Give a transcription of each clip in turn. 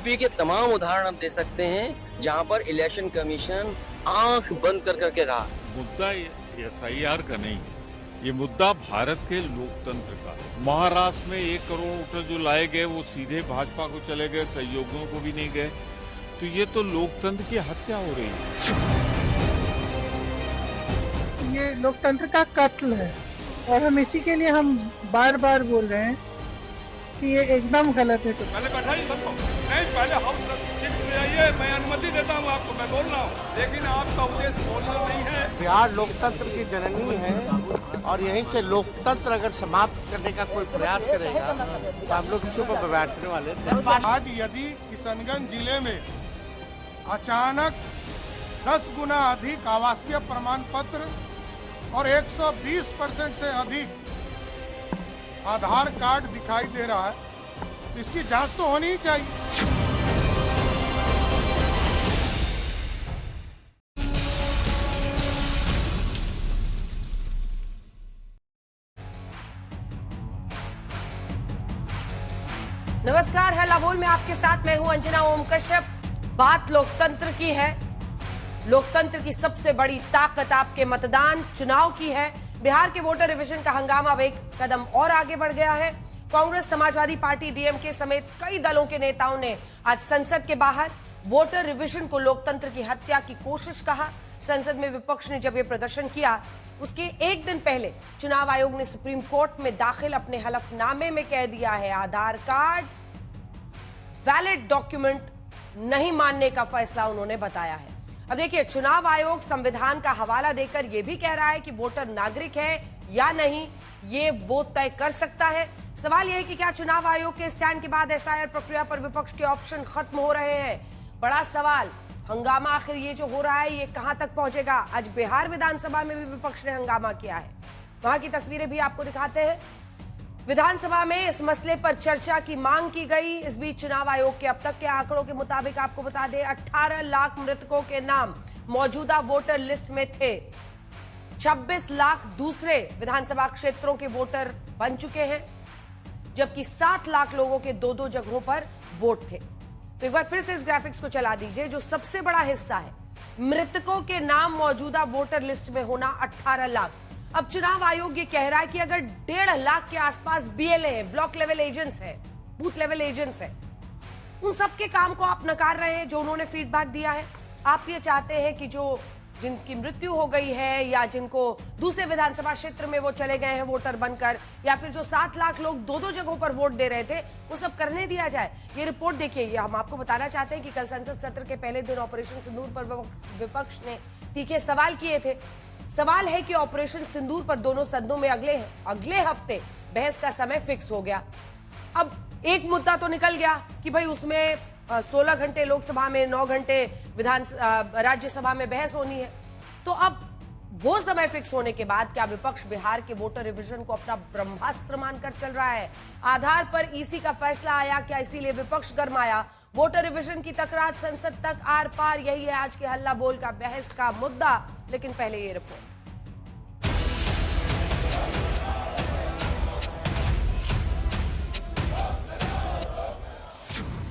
UP के तमाम उदाहरण हम दे सकते हैं जहां पर इलेक्शन कमीशन आंख बंद कर करके रहा। मुद्दा SIR का नहीं है, ये मुद्दा भारत के लोकतंत्र का। महाराष्ट्र में 1 करोड़ वोटर जो लाए गए वो सीधे भाजपा को चले गए, सहयोगियों को भी नहीं गए। तो ये तो लोकतंत्र की हत्या हो रही है। ये लोकतंत्र का कत्ल है और हम इसी के लिए हम बार बार बोल रहे हैं कि ये एकदम गलत है। तो पहले बैठा ही सबको नहीं, पहले हाउस शिफ्ट हो जाइए, मैं अनुमति देता हूँ आपको, मैं बोल रहा हूँ, लेकिन आपका उद्देश्य बोलना नहीं है। बिहार लोकतंत्र की जननी है और यहीं से लोकतंत्र अगर समाप्त करने का कोई प्रयास करेगा तो हम लोग चुप पर बैठने वाले थे। आज यदि किशनगंज जिले में अचानक 10 गुना अधिक आवासीय प्रमाण पत्र और 120% से अधिक आधार कार्ड दिखाई दे रहा है, इसकी जांच तो होनी ही चाहिए। नमस्कार, हल्ला बोल में आपके साथ मैं हूं अंजना ओम कश्यप। बात लोकतंत्र की है। लोकतंत्र की सबसे बड़ी ताकत आपके मतदान, चुनाव की है। बिहार के वोटर रिविजन का हंगामा अब एक कदम और आगे बढ़ गया है। कांग्रेस, समाजवादी पार्टी, DMK समेत कई दलों के नेताओं ने आज संसद के बाहर वोटर रिविजन को लोकतंत्र की हत्या की कोशिश कहा। संसद में विपक्ष ने जब ये प्रदर्शन किया, उसके एक दिन पहले चुनाव आयोग ने सुप्रीम कोर्ट में दाखिल अपने हलफनामे में कह दिया है आधार कार्ड वैलिड डॉक्यूमेंट नहीं मानने का फैसला उन्होंने बताया है। अब देखिए, चुनाव आयोग संविधान का हवाला देकर यह भी कह रहा है कि वोटर नागरिक है या नहीं, ये वो तय कर सकता है। सवाल यह है कि क्या चुनाव आयोग के स्टैंड के बाद SIR प्रक्रिया पर विपक्ष के ऑप्शन खत्म हो रहे हैं? बड़ा सवाल। हंगामा आखिर ये जो हो रहा है ये कहां तक पहुंचेगा? आज बिहार विधानसभा में भी विपक्ष ने हंगामा किया है, वहां की तस्वीरें भी आपको दिखाते हैं। विधानसभा में इस मसले पर चर्चा की मांग की गई। इस बीच चुनाव आयोग के अब तक के आंकड़ों के मुताबिक आपको बता दें 18 लाख मृतकों के नाम मौजूदा वोटर लिस्ट में थे। 26 लाख दूसरे विधानसभा क्षेत्रों के वोटर बन चुके हैं, जबकि 7 लाख लोगों के 2-2 जगहों पर वोट थे। तो एक बार फिर से इस ग्राफिक्स को चला दीजिए। जो सबसे बड़ा हिस्सा है मृतकों के नाम मौजूदा वोटर लिस्ट में होना 18 लाख। अब चुनाव आयोग ये कह रहा है कि अगर 1.5 लाख के आसपास BLA है, ब्लॉक लेवल एजेंट्स है, बूथ लेवल एजेंट्स है, उन सबके काम को आप नकार रहे हैं जो उन्होंने फीडबैक दिया है। आप ये चाहते हैं कि जो जिनकी मृत्यु हो गई है या जिनको दूसरे विधानसभा क्षेत्र में वो चले गए हैं वोटर बनकर, या फिर जो 7 लाख लोग 2-2 जगहों पर वोट दे रहे थे, वो सब करने दिया जाए। ये रिपोर्ट देखिए, ये हम आपको बताना चाहते हैं कि कल संसद सत्र के पहले दिन ऑपरेशन सिंदूर पर विपक्ष ने तीखे सवाल किए थे। सवाल है कि ऑपरेशन सिंदूर पर दोनों सदनों में अगले हफ्ते बहस का समय फिक्स हो गया। अब एक मुद्दा तो निकल गया कि भाई उसमें 16 घंटे लोकसभा में, 9 घंटे राज्यसभा में बहस होनी है। तो अब वो समय फिक्स होने के बाद क्या विपक्ष बिहार के वोटर रिविजन को अपना ब्रह्मास्त्र मानकर चल रहा है? आधार पर EC का फैसला आया, क्या इसीलिए विपक्ष गरमाया? वोटर रिविजन की तकरार संसद तक आर पार, यही है आज के हल्ला बोल का बहस का मुद्दा। लेकिन पहले ये रिपोर्ट।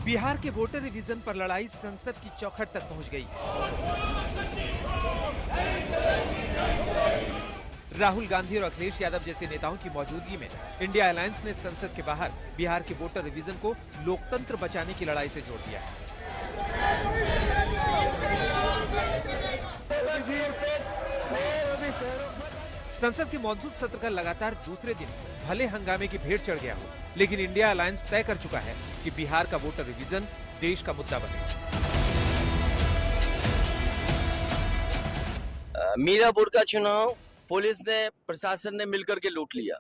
बिहार के वोटर रिवीजन पर लड़ाई संसद की चौखट तक पहुंच गई। राहुल गांधी और अखिलेश यादव जैसे नेताओं की मौजूदगी में इंडिया अलायंस ने संसद के बाहर बिहार के वोटर रिवीजन को लोकतंत्र बचाने की लड़ाई से जोड़ दिया है। संसद के मॉनसून सत्र का लगातार दूसरे दिन भले हंगामे की भेंट चढ़ गया हो, लेकिन इंडिया अलायंस तय कर चुका है कि बिहार का वोटर रिवीजन देश का मुद्दा बने। मीरापुर का चुनाव पुलिस ने, प्रशासन ने मिलकर के लूट लिया।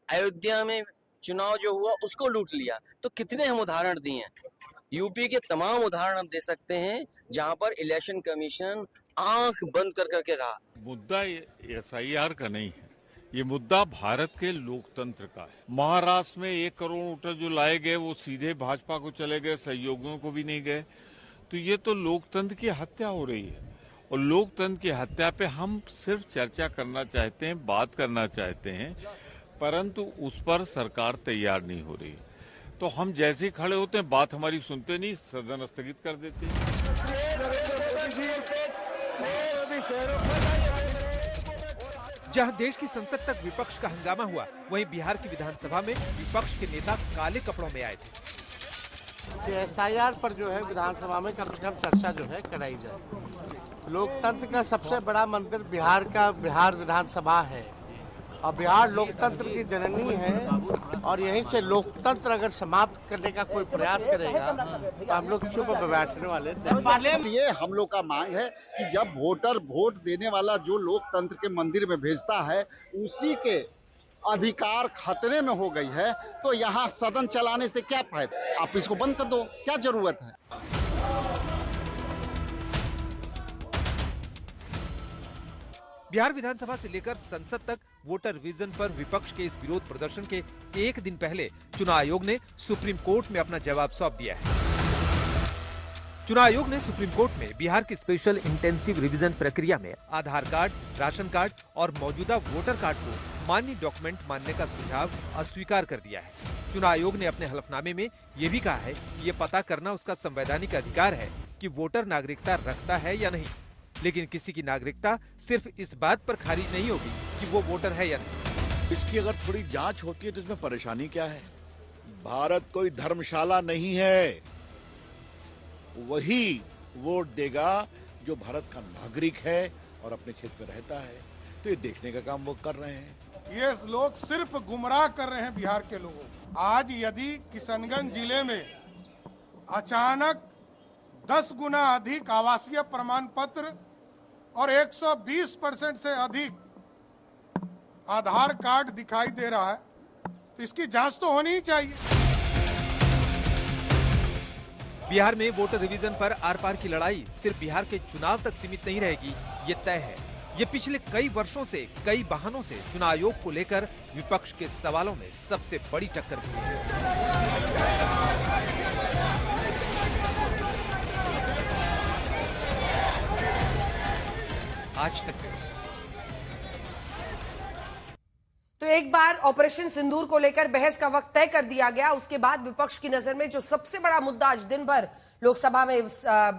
अयोध्या में चुनाव जो हुआ उसको लूट लिया। तो कितने हम उदाहरण दिए हैं। यूपी के तमाम उदाहरण हम दे सकते हैं जहां पर इलेक्शन कमीशन आंख बंद कर करके रहा। मुद्दा SIR का नहीं है, ये मुद्दा भारत के लोकतंत्र का है। महाराष्ट्र में 1 करोड़ वोटर जो लाए गए वो सीधे भाजपा को चले गए, सहयोगियों को भी नहीं गए। तो ये तो लोकतंत्र की हत्या हो रही है। और लोकतंत्र की हत्या पे हम सिर्फ चर्चा करना चाहते हैं, बात करना चाहते हैं, परंतु उस पर सरकार तैयार नहीं हो रही। तो हम जैसे ही खड़े होते हैं बात हमारी सुनते नहीं, सदन स्थगित कर देते हैं। जहां देश की संसद तक विपक्ष का हंगामा हुआ, वहीं बिहार की विधानसभा में विपक्ष के नेता काले कपड़ों में आए थे। एसआईआर पर जो है विधानसभा में कम से कम चर्चा जो है कराई जाए। लोकतंत्र का सबसे बड़ा मंदिर बिहार विधानसभा है और बिहार लोकतंत्र की जननी है और यहीं से लोकतंत्र अगर समाप्त करने का कोई प्रयास करेगा तो हम लोग चुप बैठने वाले नहीं। ये हम लोग का मांग है कि जब वोटर वोट देने वाला जो लोकतंत्र के मंदिर में भेजता है उसी के अधिकार खतरे में हो गई है, तो यहाँ सदन चलाने से क्या फायदा? आप इसको बंद कर दो, क्या जरूरत है? बिहार विधानसभा से लेकर संसद तक वोटर रिवीजन पर विपक्ष के इस विरोध प्रदर्शन के एक दिन पहले चुनाव आयोग ने सुप्रीम कोर्ट में अपना जवाब सौंप दिया है। चुनाव आयोग ने सुप्रीम कोर्ट में बिहार की स्पेशल इंटेंसिव रिवीजन प्रक्रिया में आधार कार्ड, राशन कार्ड और मौजूदा वोटर कार्ड को मान्य डॉक्यूमेंट मानने का सुझाव अस्वीकार कर दिया है। चुनाव आयोग ने अपने हलफनामे में ये भी कहा है कि ये पता करना उसका संवैधानिक अधिकार है कि वोटर नागरिकता रखता है या नहीं, लेकिन किसी की नागरिकता सिर्फ इस बात पर खारिज नहीं होगी कि वो वोटर है या नहीं। इसकी अगर थोड़ी जांच होती है तो इसमें परेशानी क्या है? भारत कोई धर्मशाला नहीं है। वही वोट देगा जो भारत का नागरिक है और अपने क्षेत्र में रहता है। तो ये देखने का काम वो कर रहे हैं। ये लोग सिर्फ गुमराह कर रहे हैं बिहार के लोगों को। आज यदि किशनगंज जिले में अचानक 10 गुना अधिक आवासीय प्रमाण पत्र और 120% से अधिक आधार कार्ड दिखाई दे रहा है, तो इसकी जांच तो होनी ही चाहिए। बिहार में वोटर रिवीजन पर आर पार की लड़ाई सिर्फ बिहार के चुनाव तक सीमित नहीं रहेगी, ये तय है। ये पिछले कई वर्षों से कई बहानों से चुनाव आयोग को लेकर विपक्ष के सवालों में सबसे बड़ी टक्कर भी है। आज तक तो एक बार ऑपरेशन सिंदूर को लेकर बहस का वक्त तय कर दिया गया। उसके बाद विपक्ष की नजर में जो सबसे बड़ा मुद्दा आज दिन भर लोकसभा में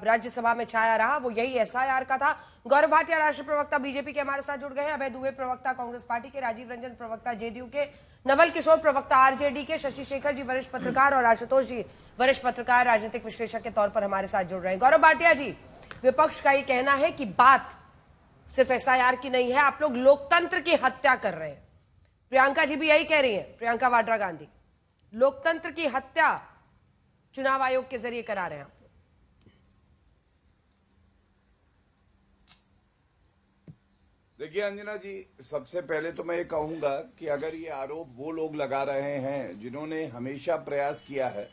राज्यसभा में छाया रहा वो यही एसआईआर का था। गौरव भाटिया राष्ट्रीय प्रवक्ता बीजेपी के हमारे साथ जुड़ गए हैं, अभय दुबे प्रवक्ता कांग्रेस पार्टी के, राजीव रंजन प्रवक्ता जेडीयू के, नवल किशोर प्रवक्ता आरजेडी के, शशि शेखर जी वरिष्ठ पत्रकार और आशुतोष जी वरिष्ठ पत्रकार राजनीतिक विश्लेषक के तौर पर हमारे साथ जुड़ रहे हैं। गौरव भाटिया जी, विपक्ष का ये कहना है कि बात सिर्फ एसआईआर की नहीं है, आप लोग लोकतंत्र की हत्या कर रहे हैं। प्रियंका जी भी यही कह रही हैं, प्रियंका वाड्रा गांधी, लोकतंत्र की हत्या चुनाव आयोग के जरिए करा रहे हैं आप लोग। देखिए अंजना जी, सबसे पहले तो मैं ये कहूंगा कि अगर ये आरोप वो लोग लगा रहे हैं जिन्होंने हमेशा प्रयास किया है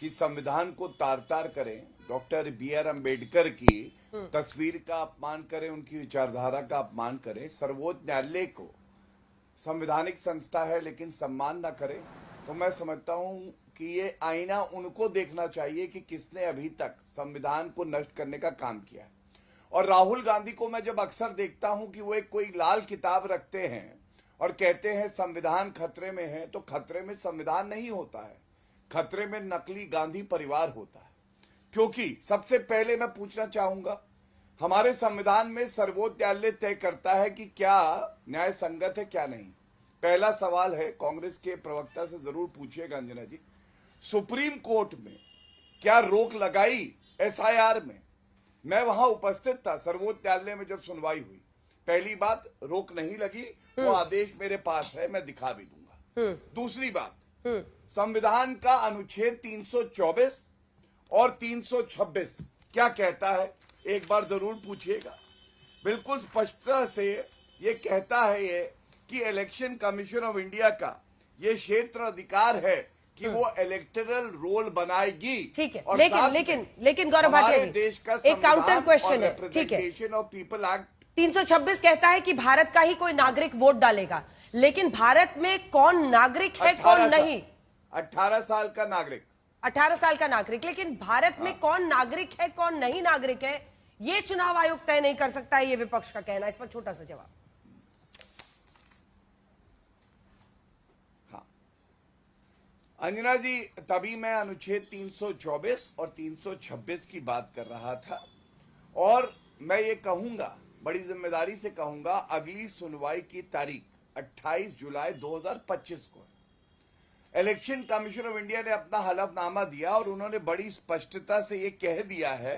कि संविधान को तार-तार करें, डॉक्टर BR अम्बेडकर की तस्वीर का अपमान करें, उनकी विचारधारा का अपमान करें, सर्वोच्च न्यायालय को संवैधानिक संस्था है लेकिन सम्मान न करें, तो मैं समझता हूं कि ये आईना उनको देखना चाहिए कि किसने अभी तक संविधान को नष्ट करने का काम किया है। और राहुल गांधी को मैं जब अक्सर देखता हूं कि वो एक कोई लाल किताब रखते हैं और कहते हैं संविधान खतरे में है, तो खतरे में संविधान नहीं होता है, खतरे में नकली गांधी परिवार होता है। क्योंकि सबसे पहले मैं पूछना चाहूंगा, हमारे संविधान में सर्वोच्च न्यायालय तय करता है कि क्या न्याय संगत है क्या नहीं। पहला सवाल है, कांग्रेस के प्रवक्ता से जरूर पूछिएगा अंजना जी, सुप्रीम कोर्ट में क्या रोक लगाई एसआईआर में? मैं वहां उपस्थित था सर्वोच्च न्यायालय में जब सुनवाई हुई। पहली बात, रोक नहीं लगी, वो आदेश मेरे पास है, मैं दिखा भी दूंगा। दूसरी बात, संविधान का अनुच्छेद 324 और 326 क्या कहता है, एक बार जरूर पूछिएगा। बिल्कुल स्पष्टता से ये कहता है ये कि इलेक्शन कमीशन ऑफ इंडिया का ये क्षेत्र अधिकार है कि वो इलेक्टोरल रोल बनाएगी। ठीक है, लेकिन गौरव भाटिया जी, एक काउंटर क्वेश्चन है, ठीक है। ऑफ पीपल एक्ट 326 कहता है कि भारत का ही कोई नागरिक वोट डालेगा, लेकिन भारत में कौन नागरिक है कौन नहीं? 18 साल का नागरिक, 18 साल का नागरिक, लेकिन भारत में कौन नागरिक है कौन नहीं नागरिक है ये चुनाव आयोग तय नहीं कर सकता है, ये विपक्ष का कहना। इस पर छोटा सा जवाब। अंजना जी, तभी मैं अनुच्छेद 324 और 326 की बात कर रहा था, और मैं ये कहूंगा, बड़ी जिम्मेदारी से कहूंगा, अगली सुनवाई की तारीख 28 जुलाई 2025 को। इलेक्शन कमीशन ऑफ इंडिया ने अपना हलफनामा दिया और उन्होंने बड़ी स्पष्टता से ये कह दिया है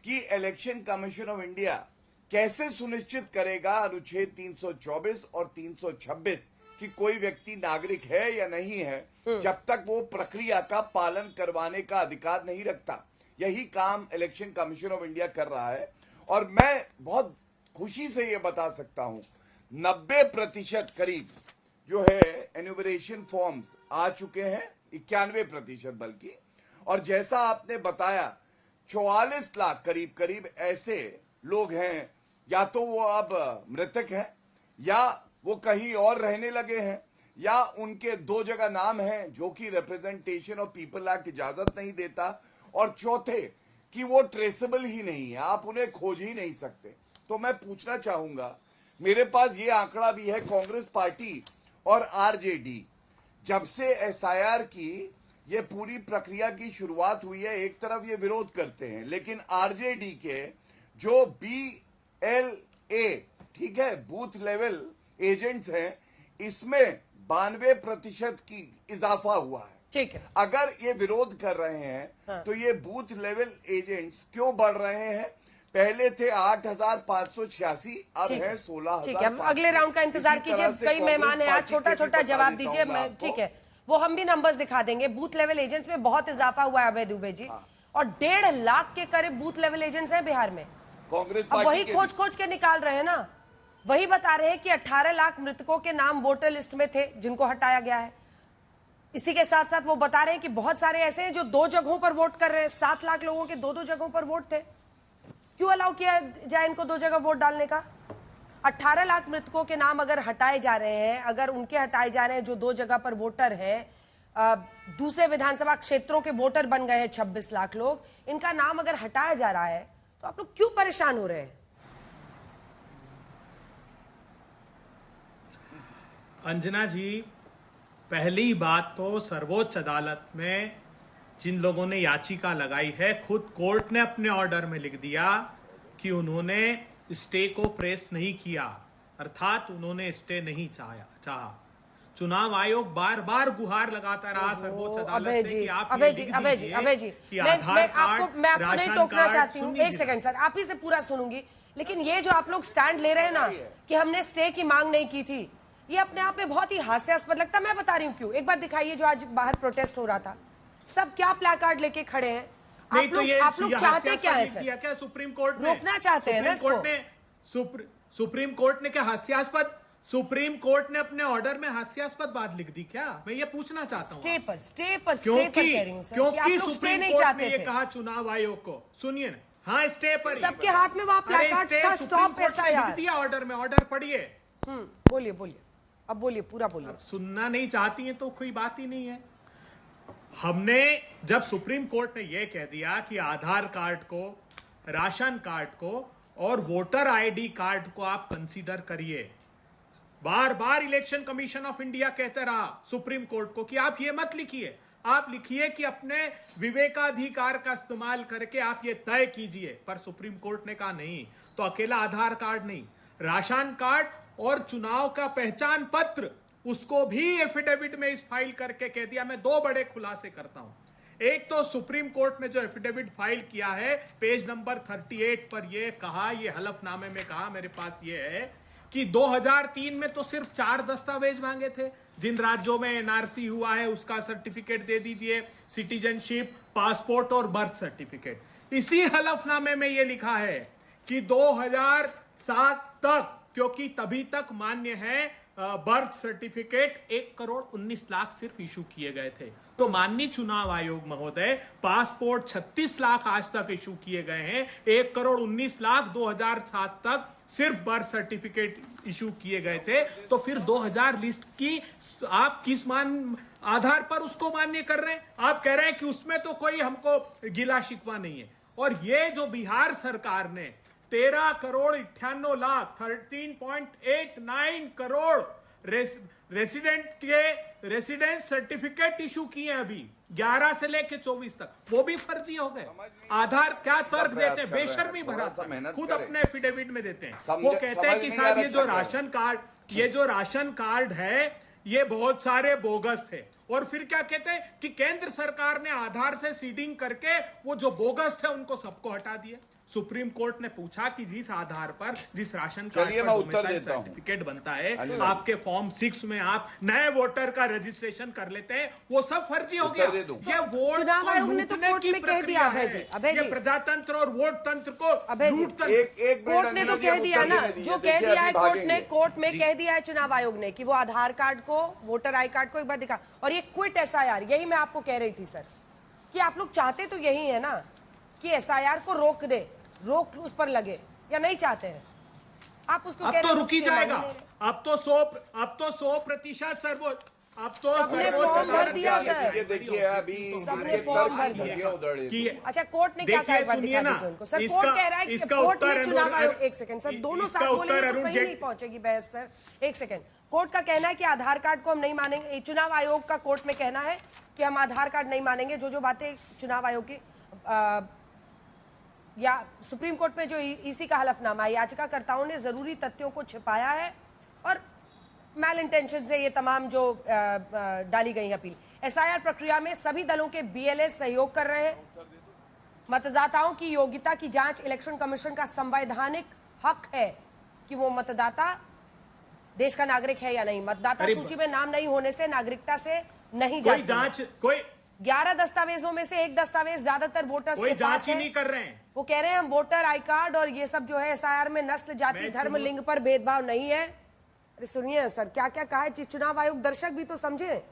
कि इलेक्शन कमीशन ऑफ इंडिया कैसे सुनिश्चित करेगा अनुच्छेद 324 और 326 कि कोई व्यक्ति नागरिक है या नहीं है, जब तक वो प्रक्रिया का पालन करवाने का अधिकार नहीं रखता। यही काम इलेक्शन कमीशन ऑफ इंडिया कर रहा है, और मैं बहुत खुशी से ये बता सकता हूं 90% करीब जो है एन्यूमरेशन फॉर्म्स आ चुके हैं, 91% बल्कि, और जैसा आपने बताया 44 लाख करीब करीब ऐसे लोग हैं, या तो वो अब मृतक हैं, या वो कहीं और रहने लगे हैं, या उनके 2 जगह नाम हैं जो कि रिप्रेजेंटेशन ऑफ पीपल एक्ट इजाजत नहीं देता, और चौथे कि वो ट्रेसेबल ही नहीं है, आप उन्हें खोज ही नहीं सकते। तो मैं पूछना चाहूंगा, मेरे पास ये आंकड़ा भी है, कांग्रेस पार्टी और आरजेडी जब से एसआईआर की ये पूरी प्रक्रिया की शुरुआत हुई है, एक तरफ ये विरोध करते हैं, लेकिन आरजेडी के जो BLA, ठीक है, बूथ लेवल एजेंट्स हैं, इसमें 92% की इजाफा हुआ है। ठीक है, अगर ये विरोध कर रहे हैं तो ये बूथ लेवल एजेंट्स क्यों बढ़ रहे हैं? पहले थे 8,586, अब है 16,000। ठीक है, अगले राउंड का इंतजार कीजिए, कई मेहमान हैं आज, छोटा छोटा जवाब दीजिए। ठीक है, वो हम भी नंबर्स दिखा देंगे। बूथ लेवल एजेंट्स में बहुत इजाफा हुआ है अभय दुबे जी, और 1.5 लाख के करीब बूथ लेवल एजेंट्स हैं बिहार में। कांग्रेस अब वही खोज के निकाल रहे हैं ना, वही बता रहे हैं कि 18 लाख मृतकों के नाम वोटर लिस्ट में थे जिनको हटाया गया है। इसी के साथ साथ वो बता रहे हैं कि बहुत सारे ऐसे हैं जो 2 जगहों पर वोट कर रहे हैं। 7 लाख लोगों के 2-2 जगहों पर वोट थे। क्यों अलाउ किया जाए इनको 2 जगह वोट डालने का? 18 लाख मृतकों के नाम अगर हटाए जा रहे हैं, अगर उनके हटाए जा रहे हैं जो 2 जगह पर वोटर हैं, दूसरे विधानसभा क्षेत्रों के वोटर बन गए हैं 26 लाख लोग, इनका नाम अगर हटाया जा रहा है तो आप लोग क्यों परेशान हो रहे हैं? अंजना जी, पहली बात तो सर्वोच्च अदालत में जिन लोगों ने याचिका लगाई है, खुद कोर्ट ने अपने ऑर्डर में लिख दिया कि उन्होंने स्टे को प्रेस नहीं किया, अर्थात उन्होंने स्टे नहीं चाहा। चुनाव आयोग बार बार गुहार लगाता रहा सर्वोच्च अदालत से कि आप अभय जी मैं आपको नहीं टोकना चाहती हूँ, एक सेकंड सर, आप ही से पूरा सुनूंगी, लेकिन ये जो आप लोग स्टैंड ले रहे हैं ना कि हमने स्टे की मांग नहीं की थी, ये अपने आप में बहुत ही हास्यास्पद लगता है। मैं बता रही हूँ क्यों। एक बार दिखाइए जो आज बाहर प्रोटेस्ट हो रहा था, सब क्या प्लेकार्ड लेके खड़े हैं। आप लोग चाहते क्या है सर? क्या सुप्रीम कोर्ट ने रोकना चाहते हैं ना इसको? सुप्रीम कोर्ट ने क्या हास्यास्पद, सुप्रीम कोर्ट ने अपने ऑर्डर में हास्यास्पद बात लिख दी क्या? मैं ये पूछना चाहता हूँ। स्टे पर कह रही हूँ सर, क्योंकि सुप्रीम कोर्ट ने ये कहा चुनाव आयोग को, सुनिए ना, हाँ स्टे पर, सबके हाथ में वहां प्लेकार्ड था, स्टॉप एसआईआर लिख दिया ऑर्डर में, ऑर्डर पढ़िए। बोलिए, अब बोलिए, पूरा बोलिए। सुनना नहीं चाहती है तो कोई बात ही नहीं है। हमने जब सुप्रीम कोर्ट ने यह कह दिया कि आधार कार्ड को, राशन कार्ड को और वोटर आईडी कार्ड को आप कंसीडर करिए, बार बार इलेक्शन कमीशन ऑफ इंडिया कहते रहा सुप्रीम कोर्ट को कि आप ये मत लिखिए, आप लिखिए कि अपने विवेकाधिकार का इस्तेमाल करके आप ये तय कीजिए। पर सुप्रीम कोर्ट ने कहा नहीं, तो अकेला आधार कार्ड नहीं, राशन कार्ड और चुनाव का पहचान पत्र, उसको भी एफिडेविट में इस फाइल करके कह दिया। मैं 2 बड़े खुलासे करता हूं। एक तो सुप्रीम कोर्ट ने जो एफिडेविट फाइल किया है, पेज नंबर 38 पर यह कहा, ये हलफनामे में कहा, मेरे पास ये है कि 2003 में तो सिर्फ 4 दस्तावेज मांगे थे। जिन राज्यों में एनआरसी हुआ है उसका सर्टिफिकेट दे दीजिए, सिटीजनशिप, पासपोर्ट और बर्थ सर्टिफिकेट। इसी हलफनामे में यह लिखा है कि 2007 तक, क्योंकि तभी तक मान्य है बर्थ सर्टिफिकेट, 1,19,00,000 सिर्फ इशू किए गए थे। तो माननीय चुनाव आयोग महोदय, पासपोर्ट 36 लाख आज तक इशू किए गए हैं, 1,19,00,000 2007 तक सिर्फ बर्थ सर्टिफिकेट इशू किए गए थे। तो फिर 2000 लिस्ट की आप किस आधार पर उसको मान्य कर रहे हैं? आप कह रहे हैं कि उसमें तो कोई हमको गिला शिकवा नहीं है। और ये जो बिहार सरकार ने 13,98,00,000 13.89 करोड़ रेसिडेंस सर्टिफिकेट इशू किए अभी 11 से लेके 24 तक, वो भी फर्जी हो गए। आधार क्या तर्क देते हैं, बेशर्मी भरा खुद अपने एफिडेविट में देते हैं। वो कहते हैं कि साहब ये जो राशन कार्ड है ये बहुत सारे बोगस थे, और फिर क्या कहते हैं कि केंद्र सरकार ने आधार से सीडिंग करके वो जो बोगस थे उनको सबको हटा दिया। सुप्रीम कोर्ट ने पूछा कि जिस आधार पर, जिस राशन कार्ड पर डोमिसाइल सर्टिफिकेट बनता है, आपके फॉर्म 6 में आप नए वोटर का रजिस्ट्रेशन कर लेते हैं, वो सब फर्जी हो गया। ये वोट चुनाव आयोग ने तो कोर्ट में कह दिया है जी, ये प्रजातंत्र और वोट तंत्र को लूट कोर्ट ने तो कह दिया ना, जो कह दिया है कोर्ट में कह दिया है चुनाव आयोग ने कि वो आधार कार्ड को, वोटर आई कार्ड को एक बार दिखा। और ये क्विट SIR, यही मैं आपको कह रही थी सर, कि आप लोग चाहते तो यही है ना कि SIR को रोक दे, रोक उस पर लगे, या नहीं चाहते हैं आप उसको? अब तो रुकी जाएगा, अब तो 100% सर, वो अब तो सबने फॉर्म भर दिया सर। देखिए अभी सबने फॉर्म भर दिया। अच्छा कोर्ट ने क्या कहा, एक बार दिखा दीजिए उनको सर। कोर्ट कह रहा है कि कोर्ट ने चुनाव आयोग, एक सेकंड सर, दोनों साथ बोलेंगे तो कहीं नहीं पहुंचेगी बहस सर। एक सेकंड, कोर्ट का कहना है कि आधार कार्ड को हम नहीं मानेंगे, चुनाव आयोग का कोर्ट में कहना है कि हम आधार कार्ड नहीं मानेंगे। जो बातें चुनाव आयोग की या सुप्रीम कोर्ट में जो इसी का हलफनामा है, याचिकाकर्ताओं ने जरूरी तथ्यों को छिपाया है और मैल इंटेंशन से ये तमाम जो डाली गई अपील। SIR प्रक्रिया में सभी दलों के BLA सहयोग कर रहे हैं। मतदाताओं की योग्यता की जांच इलेक्शन कमीशन का संवैधानिक हक है कि वो मतदाता देश का नागरिक है या नहीं। मतदाता सूची में नाम नहीं होने से नागरिकता से नहीं कोई जांच, कोई 11 दस्तावेजों में से एक दस्तावेज ज्यादातर वोटर्स के पास है। नहीं कर रहे हैं। वो कह रहे हैं हम वोटर आई कार्ड और ये सब जो है SIR में नस्ल, जाति, धर्म, लिंग पर भेदभाव नहीं है। अरे सुनिए सर, क्या क्या कहा है चुनाव आयोग, दर्शक भी तो समझे।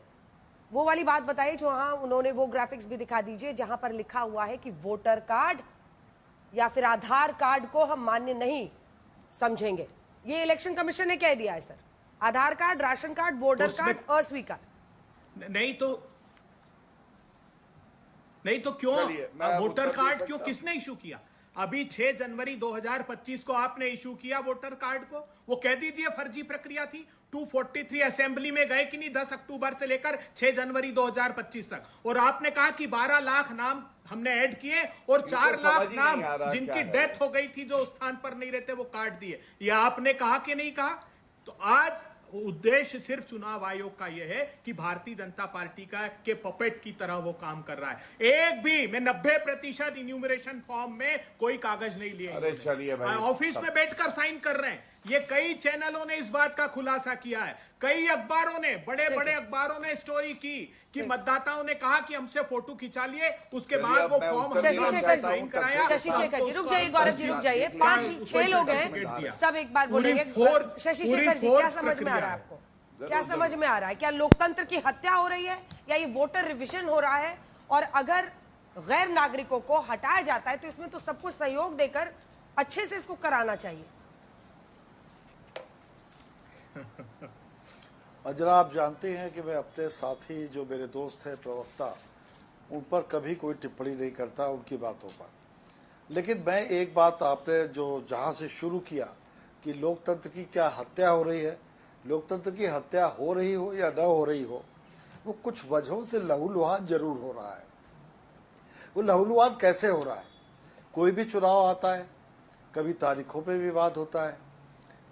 वो वाली बात बताइए जो हाँ उन्होंने वो ग्राफिक्स भी दिखा दीजिए जहां पर लिखा हुआ है कि वोटर कार्ड या फिर आधार कार्ड को हम मान्य नहीं समझेंगे। ये इलेक्शन कमीशन ने कह दिया है sir. Aadhaar card, ration card, voter card अस्वीकार। नहीं तो क्यों वोटर कार्ड क्यों किसने इशू किया? अभी 6 जनवरी 2025 को आपने इशू किया वोटर कार्ड को। वो कह दीजिए फर्जी प्रक्रिया थी। 243 असेंबली में गए कि नहीं 10 अक्टूबर से लेकर 6 जनवरी 2025 तक, और आपने कहा कि 12 लाख नाम हमने ऐड किए और 4 लाख नाम जिनकी डेथ हो गई थी जो उस स्थान पर नहीं रहते वो काट दिए। ये आपने कहा कि नहीं कहा? तो आज उद्देश्य सिर्फ चुनाव आयोग का यह है कि भारतीय जनता पार्टी का के पपेट की तरह वो काम कर रहा है। एक भी मैं 90% इन्यूमरेशन फॉर्म में कोई कागज नहीं लिए। अरे चलिए भाई, ऑफिस में बैठकर साइन कर रहे हैं। ये कई चैनलों ने इस बात का खुलासा किया है, कई अखबारों ने, बड़े बड़े अखबारों ने स्टोरी की कि मतदाताओं ने कहा कि हमसे फोटो खिंचा लिए, उसके बाद वो फॉर्म साइन कराया। शशि शेखर जी रुक जाइए, गौरव जी रुक जाइए, 5-6 लोग हैं, सब एक बार बोलेंगे। शशि शेखर जी क्या समझ में आ रहा है आपको? क्या समझ में आ रहा है? क्या लोकतंत्र की हत्या हो रही है या ये वोटर रिविजन हो रहा है? और अगर गैर नागरिकों को हटाया जाता है तो इसमें तो सबको सहयोग देकर अच्छे से इसको कराना चाहिए। अजरा, आप जानते हैं कि मैं अपने साथी जो मेरे दोस्त हैं प्रवक्ता, उन पर कभी कोई टिप्पणी नहीं करता उनकी बातों पर। लेकिन मैं एक बात, आपने जो जहां से शुरू किया कि लोकतंत्र की क्या हत्या हो रही है, लोकतंत्र की हत्या हो रही हो या न हो रही हो, वो कुछ वजहों से लहूलुहान जरूर हो रहा है। वो लहूलुहान कैसे हो रहा है? कोई भी चुनाव आता है, कभी तारीखों पे विवाद होता है,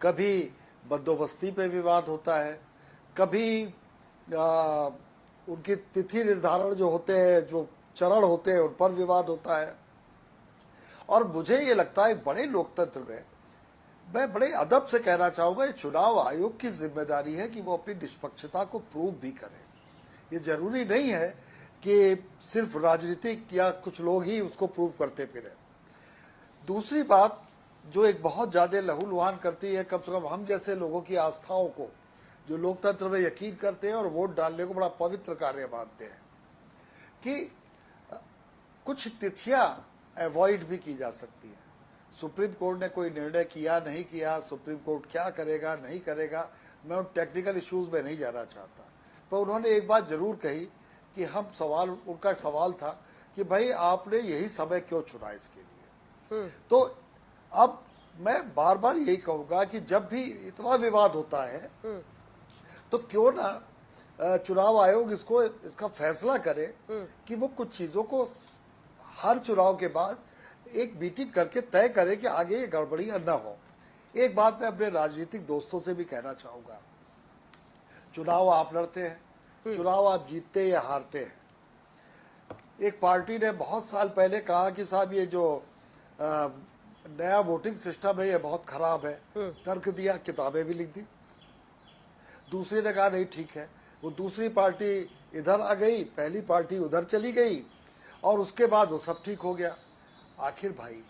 कभी बंदोबस्ती पे विवाद होता है, कभी उनकी तिथि निर्धारण जो होते हैं, जो चरण होते हैं, उन पर विवाद होता है। और मुझे ये लगता है बड़े लोकतंत्र में, मैं बड़े अदब से कहना चाहूंगा, ये चुनाव आयोग की जिम्मेदारी है कि वो अपनी निष्पक्षता को प्रूव भी करे। ये जरूरी नहीं है कि सिर्फ राजनीतिक या कुछ लोग ही उसको प्रूव करते फिरे। दूसरी बात जो एक बहुत ज्यादा लहूलुहान करती है, कम से कम हम जैसे लोगों की आस्थाओं को, जो लोकतंत्र में यकीन करते हैं और वोट डालने को बड़ा पवित्र कार्य मानते हैं, कि कुछ तिथियां अवॉइड भी की जा सकती हैं। सुप्रीम कोर्ट ने कोई निर्णय किया नहीं किया, सुप्रीम कोर्ट क्या करेगा नहीं करेगा, मैं उन टेक्निकल इश्यूज में नहीं जाना चाहता। पर उन्होंने एक बात जरूर कही कि हम सवाल, उनका सवाल था कि भाई आपने यही समय क्यों चुना इसके लिए। तो अब मैं बार बार यही कहूंगा कि जब भी इतना विवाद होता है तो क्यों ना चुनाव आयोग इसका फैसला करे कि वो कुछ चीजों को हर चुनाव के बाद एक मीटिंग करके तय करे कि आगे ये गड़बड़ियां न हो। एक बात मैं अपने राजनीतिक दोस्तों से भी कहना चाहूंगा, चुनाव आप लड़ते हैं, चुनाव आप जीतते या हारते हैं। एक पार्टी ने बहुत साल पहले कहा कि साहब ये जो नया वोटिंग सिस्टम है ये बहुत खराब है, तर्क दिया, किताबें भी लिख दी। दूसरी ने कहा नहीं ठीक है, वो दूसरी पार्टी इधर आ गई, पहली पार्टी उधर चली गई और उसके बाद वो सब ठीक हो गया। आखिर भाई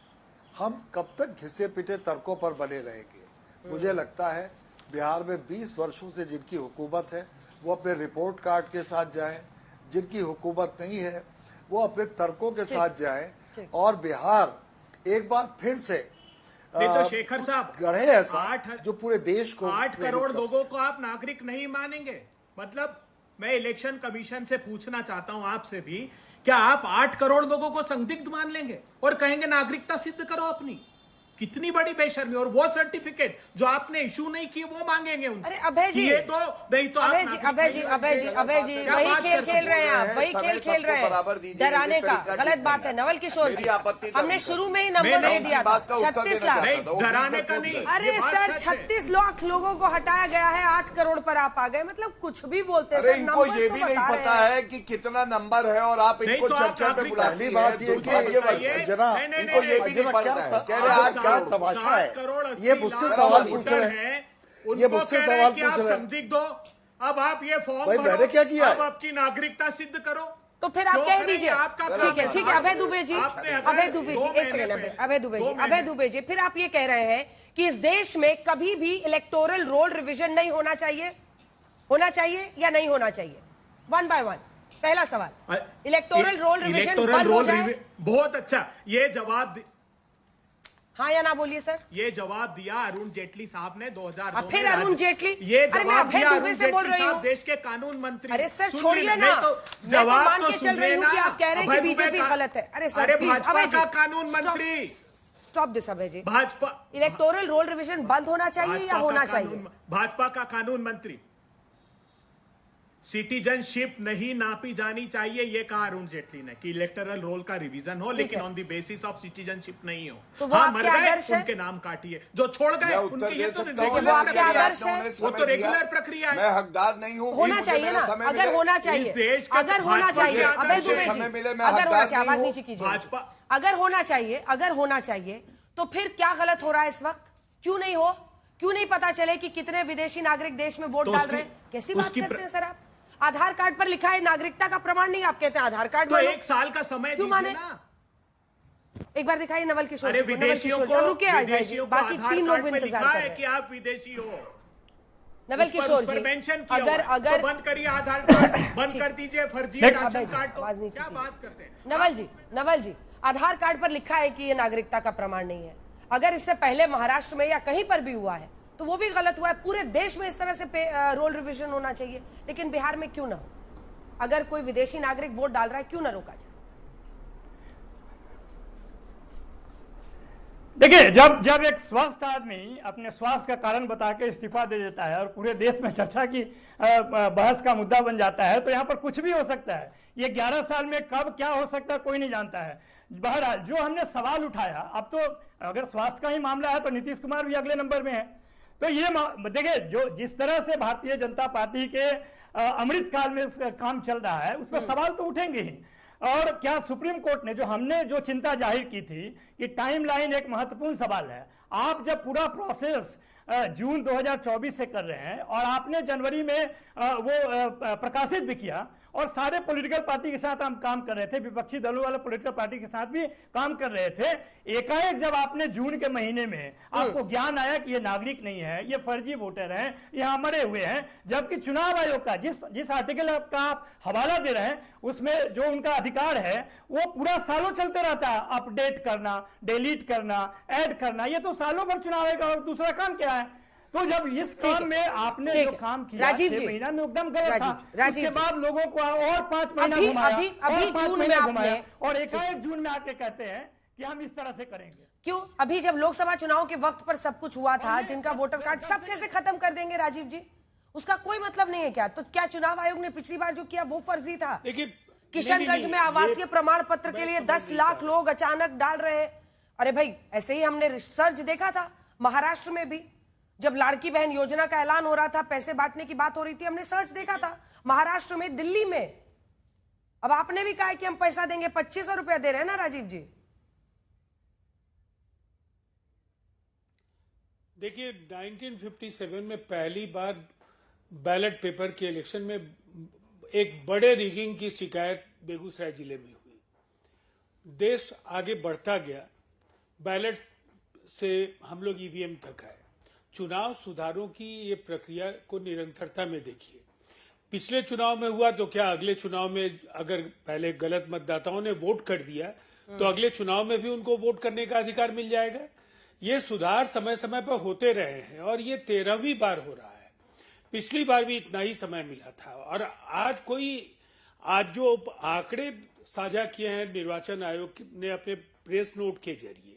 हम कब तक घिसे पिटे तर्कों पर बने रहेंगे? मुझे लगता है बिहार में 20 वर्षों से जिनकी हुकूमत है वो अपने रिपोर्ट कार्ड के साथ जाएं, जिनकी हुकूमत नहीं है वो अपने तर्कों के साथ जाएं और बिहार एक बार फिर से तो शेखर साहब गढ़े ऐसा जो पूरे देश को 8 करोड़ लोगों को आप नागरिक नहीं मानेंगे? मतलब मैं इलेक्शन कमीशन से पूछना चाहता हूं आपसे भी, क्या आप 8 करोड़ लोगों को संदिग्ध मान लेंगे और कहेंगे नागरिकता सिद्ध करो अपनी? कितनी बड़ी बेशर्मी। और वो सर्टिफिकेट जो आपने इशू नहीं किए वो मांगेंगे उनसे। अरे अभय जी, ये तो नहीं तो अभय जी वही खेल खेल रहे हैं आप, वही खेल खेल रहे हैं डराने का। गलत बात है। नवल किशोर जी, हमने शुरू में ही नंबर दे दिया था 36 लाख। डराने का नहीं। अरे सर 36 लाख लोगों को हटाया गया है, 8 करोड़ पर आप आ गए, मतलब कुछ भी बोलते हैं। इनको ये भी नहीं पता है कि कितना नंबर है और आप इनको चर्चा पे बुलाती है। इनको ये भी नहीं पता है। कह रहे क्या तमाशा है? ये मुझसे सवाल पूछ रहे हैं, ये मुझसे सवाल पूछ रहे हैं। संदिग्ध हो, अब आप ये फॉर्म भाई मैंने क्या किया? अब आपकी नागरिकता सिद्ध करो। तो फिर आप कह दीजिए। ठीक है अभय दुबे जी, एक सेकंड, अभय दुबे जी, फिर आप ये कह रहे हैं कि इस देश में कभी भी इलेक्टोरल रोल रिवीजन नहीं होना चाहिए या नहीं होना चाहिए? 1 by 1 पहला सवाल, इलेक्टोरल रोल रिवीजन बंद हो जाए। बहुत अच्छा, ये जवाब हाँ या ना बोलिए सर। ये जवाब दिया अरुण जेटली साहब ने 2002 में। फिर अरुण जेटली, ये जवाब दिया अरुण जेटली साहब, देश के कानून मंत्री। अरे सर छोड़िए ना, जवाब मान के चल रही हूँ कि आप कह रहे हैं कि बीजेपी गलत है। अरे सर भाजपा का कानून मंत्री, stop this Abhay ji. Bhajpa electoral roll revision बंद होना चाहिए या होना चाहिए? भाजपा का कानून मंत्री, सिटीजनशिप नहीं नापी जानी चाहिए, ये कहा अरुण जेटली ने कि इलेक्टोरल रोल का रिवीजन हो लेकिन on the basis of citizenship नहीं हो। तो वो मर गए उनके नाम काटिए, जो छोड़ गए उनके ये तो रेगुलर प्रक्रिया है। मैं हकदार नहीं हूँ, होना चाहिए ना। अगर होना चाहिए, अगर होना चाहिए, अभय दुबे जी, अगर होना चाहिए, आवाज नीचे कीजिए। भाजपा अगर होना चाहिए तो फिर क्या गलत हो रहा है इस वक्त? क्यों नहीं हो? क्यों नहीं पता चले कि कितने विदेशी नागरिक देश में वोट डाल रहे हैं? कैसी बात करते हैं सर आप? आधार कार्ड पर लिखा है नागरिकता का प्रमाण नहीं, आप कहते हैं आधार कार्ड। तो 1 साल का समय क्यों माने? एक बार दिखाइए नवल किशोर। अरे विदेशियों को बाकी 3 लोग इंतजार कर रहे हैं कि आप विदेशी हो। नवल किशोर जी, अगर बंद करिए आधार कार्ड, बंद कर दीजिए फर्जी राशन कार्ड। क्या बात करते हैं नवल जी, आधार कार्ड पर लिखा है कि ये नागरिकता का प्रमाण नहीं है। अगर इससे पहले महाराष्ट्र में या कहीं पर भी हुआ है तो वो भी गलत हुआ है। पूरे देश में इस तरह से रोल रिवीजन होना चाहिए, लेकिन बिहार में क्यों ना हो? अगर कोई विदेशी नागरिक वोट डाल रहा है, क्यों ना रोका जाए? देखिए, जब एक स्वस्थ आदमी अपने स्वास्थ्य का कारण बता के इस्तीफा दे देता है और पूरे देश में चर्चा की बहस का मुद्दा बन जाता है, तो यहाँ पर कुछ भी हो सकता है। ये 11 साल में कब क्या हो सकता है कोई नहीं जानता है। बहरहाल जो हमने सवाल उठाया, अब तो अगर स्वास्थ्य का ही मामला है तो नीतीश कुमार भी अगले नंबर में है। तो ये देखिए, जो जिस तरह से भारतीय जनता पार्टी के अमृत काल में काम चल रहा है, उस पर सवाल तो उठेंगे ही। और क्या सुप्रीम कोर्ट ने हमने जो चिंता जाहिर की थी कि टाइमलाइन एक महत्वपूर्ण सवाल है। आप जब पूरा प्रोसेस जून 2024 से कर रहे हैं और आपने जनवरी में वो प्रकाशित भी किया और सारे पॉलिटिकल पार्टी के साथ हम काम कर रहे थे, विपक्षी दलों वाले पॉलिटिकल पार्टी के साथ भी काम कर रहे थे। एकाएक जब आपने जून के महीने में आपको ज्ञान आया कि ये नागरिक नहीं है, ये फर्जी वोटर हैं, यहाँ मरे हुए हैं, जबकि चुनाव आयोग का जिस आर्टिकल का आप हवाला दे रहे हैं उसमें जो उनका अधिकार है वो पूरा सालों चलते रहता है, अपडेट करना, डिलीट करना, ऐड करना, ये तो सालों भर चुनाव आयोग का दूसरा काम क्या है। तो जब इस काम में आपने जो काम किया 6 महीना में एकदम गलत था, उसके बाद लोगों को और 5 महीना घुमाया, और 5 महीना घुमाया और एकाएक जून में आके कहते हैं कि हम इस तरह से करेंगे। क्यों? अभी जब लोकसभा चुनाव के वक्त पर सब कुछ हुआ था, जिनका वोटर कार्ड सब कैसे खत्म कर देंगे राजीव जी? उसका कोई मतलब नहीं है क्या? तो क्या चुनाव आयोग ने पिछली बार जो किया वो फर्जी था? देखिए, किशनगंज में आवासीय प्रमाण पत्र के लिए 10 लाख लोग अचानक डाल रहे हैं। अरे भाई, ऐसे ही हमने सर्च देखा था महाराष्ट्र में भी, जब लाड़की बहन योजना का ऐलान हो रहा था, पैसे बांटने की बात हो रही थी, हमने सर्च देखा था महाराष्ट्र में, दिल्ली में। अब आपने भी कहा कि हम पैसा देंगे, 2500 रुपया दे रहे हैं ना राजीव जी? देखिए, 1957 में पहली बार बैलेट पेपर के इलेक्शन में एक बड़े रिगिंग की शिकायत बेगूसराय जिले में हुई। देश आगे बढ़ता गया, बैलेट से हम लोग ईवीएम तक आए। चुनाव सुधारों की ये प्रक्रिया को निरंतरता में देखिए। पिछले चुनाव में हुआ तो क्या अगले चुनाव में अगर पहले गलत मतदाताओं ने वोट कर दिया तो अगले चुनाव में भी उनको वोट करने का अधिकार मिल जाएगा? ये सुधार समय समय पर होते रहे हैं और ये 13वीं बार हो रहा है। पिछली बार भी इतना ही समय मिला था। और आज जो आंकड़े साझा किए हैं निर्वाचन आयोग ने अपने प्रेस नोट के जरिए,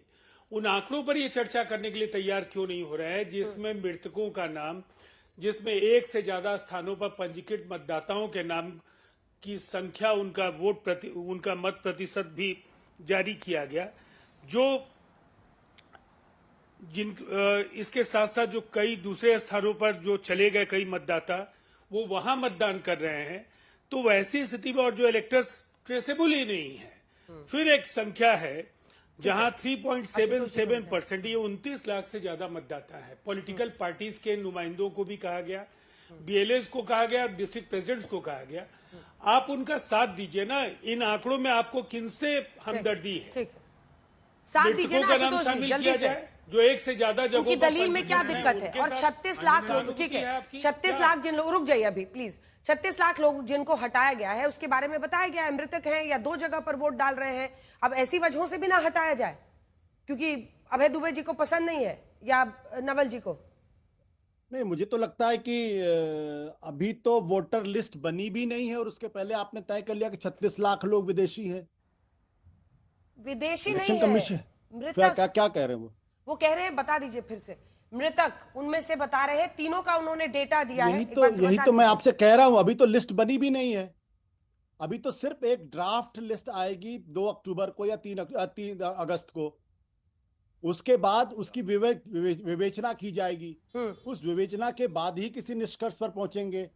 उन आंकड़ों पर ये चर्चा करने के लिए तैयार क्यों नहीं हो रहा है जिसमें मृतकों का नाम, जिसमें एक से ज्यादा स्थानों पर पंजीकृत मतदाताओं के नाम की संख्या, उनका मत प्रतिशत भी जारी किया गया, जो इसके साथ साथ जो कई दूसरे स्थानों पर जो चले गए कई मतदाता वो वहां मतदान कर रहे हैं, तो वैसी स्थिति में और जो इलेक्टर्स ट्रेसेबल ही नहीं है। फिर एक संख्या है जहां 3.77%, ये 29 लाख से ज्यादा मतदाता है। पॉलिटिकल पार्टीज के नुमाइंदों को भी कहा गया, बीएलएस को कहा गया, डिस्ट्रिक्ट प्रेसिडेंट्स को कहा गया, आप उनका साथ दीजिए ना। इन आंकड़ों में आपको किनसे हमदर्दी है? साथ दीजिए ना का नाम शामिल किया जाए जो एक से ज्यादा जगहों की दलील में क्या दिक्कत है? और 36 लाख लोग, ठीक है, 36 लाख जिन लोग, रुक जाइए अभी प्लीज, 36 लाख लोग जिनको हटाया गया है उसके बारे में बताया गया है, मृतक हैं या 2 जगह पर वोट डाल रहे हैं। अब ऐसी वजहों से भी ना हटाया जाए क्योंकि अभय दुबे जी को पसंद नहीं है या नवल जी को? नहीं, मुझे तो लगता है कि अभी तो वोटर लिस्ट बनी भी नहीं है और उसके पहले आपने तय कर लिया कि 36 लाख लोग विदेशी है। विदेशी नहीं है, मृतक। क्या कह रहे हैं वो कह रहे हैं, बता दीजिए फिर से, मृतक उनमें से बता रहे हैं, तीनों का उन्होंने डेटा दिया है। यही तो मैं आपसे कह रहा हूं, अभी तो लिस्ट बनी भी नहीं है। अभी तो सिर्फ एक ड्राफ्ट लिस्ट आएगी 2 अक्टूबर को या 3 अगस्त को। उसके बाद उसकी विवेचना की जाएगी। उस विवेचना के बाद ही किसी निष्कर्ष पर पहुंचेंगे।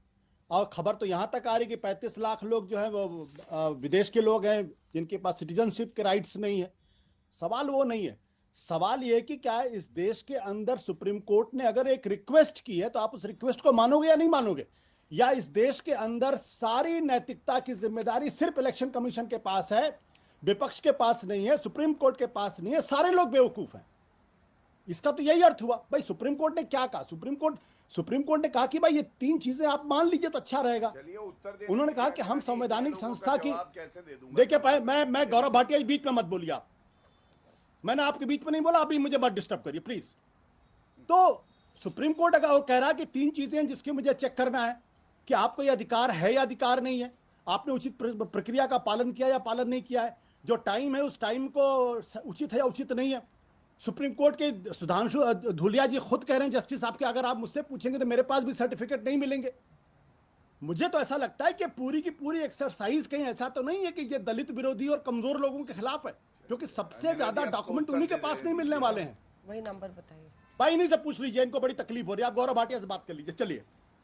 और खबर तो यहां तक आ रही कि 35 लाख लोग जो है वो विदेश के लोग हैं जिनके पास सिटीजनशिप के राइट्स नहीं है। सवाल वो नहीं है, सवाल ये है कि क्या इस देश के अंदर सुप्रीम कोर्ट ने अगर एक रिक्वेस्ट की है तो आप उस रिक्वेस्ट को मानोगे या नहीं मानोगे? या इस देश के अंदर सारी नैतिकता की जिम्मेदारी सिर्फ इलेक्शन कमीशन के पास है, विपक्ष के पास नहीं है, सुप्रीम कोर्ट के पास नहीं है, सारे लोग बेवकूफ हैं? इसका तो यही अर्थ हुआ। भाई सुप्रीम कोर्ट ने क्या कहा? सुप्रीम कोर्ट ने कहा कि भाई ये 3 चीजें आप मान लीजिए तो अच्छा रहेगा। उन्होंने कहा कि हम संवैधानिक संस्था की, देखिए मैं गौरव भाटिया बीच में मत बोलिए आप, मैंने आपके बीच में नहीं बोला, अभी मुझे मत डिस्टर्ब करिए प्लीज। तो सुप्रीम कोर्ट अगर वो कह रहा है कि 3 चीजें जिसके मुझे चेक करना है कि आपको ये अधिकार है या अधिकार नहीं है, आपने उचित प्रक्रिया का पालन किया या पालन नहीं किया है, जो टाइम है उस टाइम को उचित है या उचित नहीं है। सुप्रीम कोर्ट के सुधांशु धूलिया जी खुद कह रहे हैं जस्टिस आपके, अगर आप मुझसे पूछेंगे तो मेरे पास भी सर्टिफिकेट नहीं मिलेंगे। मुझे तो ऐसा लगता है कि पूरी की पूरी एक्सरसाइज कहीं ऐसा तो नहीं है कि ये दलित विरोधी और कमजोर लोगों के खिलाफ है, क्योंकि सबसे ज्यादा डॉक्यूमेंट उन्हीं के पास नहीं मिलने वाले हैं। वही नंबर बताइए भाई, इन्हीं से पूछ लीजिए, इनको बड़ी तकलीफ हो रही है। आप गौरव भाटिया से बात कर लीजिए।